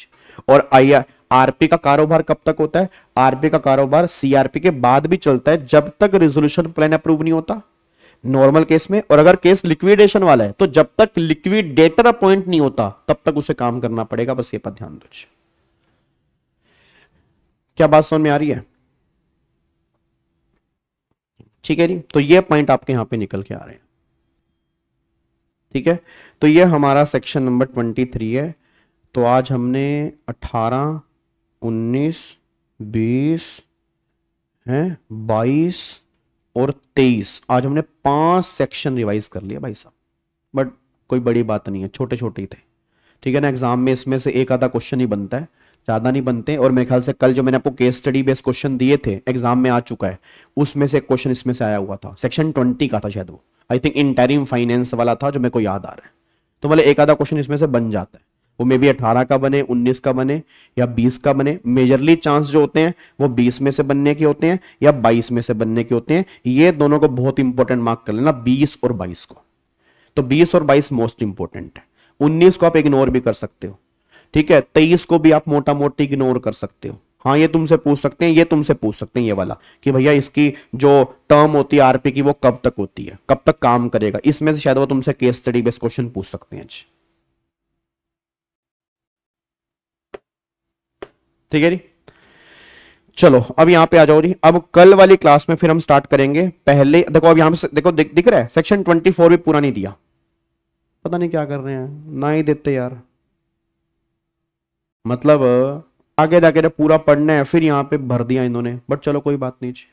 और आरपी का कारोबार कब तक होता है? आरपी का कारोबार सीआरपी के बाद भी चलता है जब तक रेजोल्यूशन प्लान अप्रूव नहीं होता नॉर्मल केस में। और अगर केस लिक्विडेशन वाला है तो जब तक लिक्विडेटर अपॉइंट नहीं होता तब तक उसे काम करना पड़ेगा। बस ये पर ध्यान दो। क्या बात समझ में आ रही है? ठीक है जी, तो ये पॉइंट आपके यहां पे निकल के आ रहे हैं। ठीक है, तो ये हमारा सेक्शन नंबर 23 है। तो आज हमने 18, 19, 20 हैं, 22 और 23, आज हमने 5 सेक्शन रिवाइज कर लिया भाई साहब। बट कोई बड़ी बात नहीं है, छोटे छोटे ही थे। ठीक है ना, एग्जाम में इसमें से एक आधा क्वेश्चन ही बनता है, ज़्यादा नहीं बनते। और मेरे ख्याल से कल जो मैंने आपको केस स्टडी बेस्ड क्वेश्चन दिए थे एग्जाम में आ चुका है, उसमें से एक क्वेश्चन इसमें से आया हुआ था, सेक्शन 20 का था शायद, वो आई थिंक इंटरिम फाइनेंस वाला था जो मेरे को याद आ रहा है। तो मतलब एक आधा क्वेश्चन इसमें से बन जाता है, वो मे बी 18 का बने, 19 का बने या 20 का बने। मेजरली चांस जो होते हैं वो 20 में से बनने के होते हैं या 22 में से बनने के होते हैं। ये दोनों को बहुत इंपॉर्टेंट मार्क कर लेना, 20 और 22 को। तो 20 और 22 मोस्ट इंपॉर्टेंट है। 19 को आप इग्नोर भी कर सकते हो, ठीक है। 23 को भी आप मोटा मोटी इग्नोर कर सकते हो। हाँ, ये तुमसे पूछ सकते हैं, ये तुमसे पूछ सकते हैं ये वाला कि भैया इसकी जो टर्म होती है आरपी की वो कब तक होती है, कब तक काम करेगा। इसमें से शायद वो तुमसे केस स्टडी बेस्ड क्वेश्चन पूछ सकते हैं। ठीक है जी, चलो अब यहां पे आ जाओ जी। अब कल वाली क्लास में फिर हम स्टार्ट करेंगे। पहले देखो, अब यहां पे देखो, दिख रहा है सेक्शन 24 भी पूरा नहीं दिया, पता नहीं क्या कर रहे हैं, ना ही देते यार। मतलब आगे जाके जब पूरा पढ़ना है फिर यहाँ पे भर दिया इन्होंने, बट चलो कोई बात नहीं जी।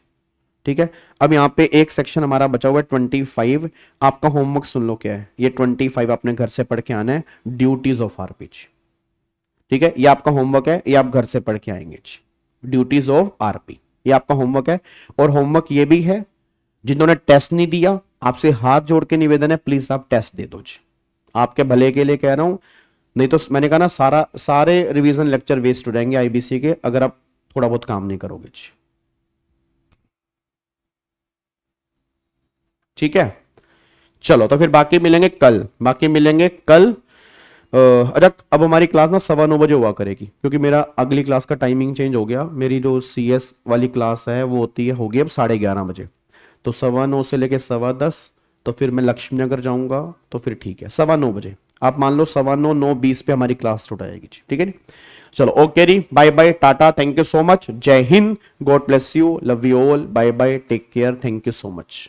ठीक है, अब यहाँ पे एक सेक्शन हमारा बचा हुआ है 25। आपका होमवर्क सुन लो क्या है, ये 25 आपने घर से पढ़ के आना है, ड्यूटीज ऑफ आरपी। ठीक है, ये आपका होमवर्क है, ये आप घर से पढ़ के आएंगे जी, ड्यूटीज ऑफ आरपी, ये आपका होमवर्क है। और होमवर्क ये भी है, जिन्होंने टेस्ट नहीं दिया आपसे हाथ जोड़ के निवेदन है, प्लीज आप टेस्ट दे दो जी, आपके भले के लिए कह रहा हूं। नहीं तो मैंने कहा ना, सारे रिवीजन लेक्चर वेस्ट हो जाएंगे आईबीसी के, अगर आप थोड़ा बहुत काम नहीं करोगे जी। ठीक है, चलो तो फिर बाकी मिलेंगे कल, बाकी मिलेंगे कल। अच्छा, अब हमारी क्लास ना 9:15 हुआ करेगी, क्योंकि मेरा अगली क्लास का टाइमिंग चेंज हो गया। मेरी जो सीएस वाली क्लास है वो होती है, होगी अब 11:30 बजे। तो 9:15 से लेके 10:15, तो फिर मैं लक्ष्मी नगर जाऊंगा, तो फिर ठीक है 9:15 बजे आप मान लो, 9:15 9:20 पे हमारी क्लास स्टार्ट आएगी जी। ठीक है, चलो ओके जी, bye bye, ta-ta, thank you so much, जय हिंद, God bless you, love you all, bye bye, take care, thank you so much.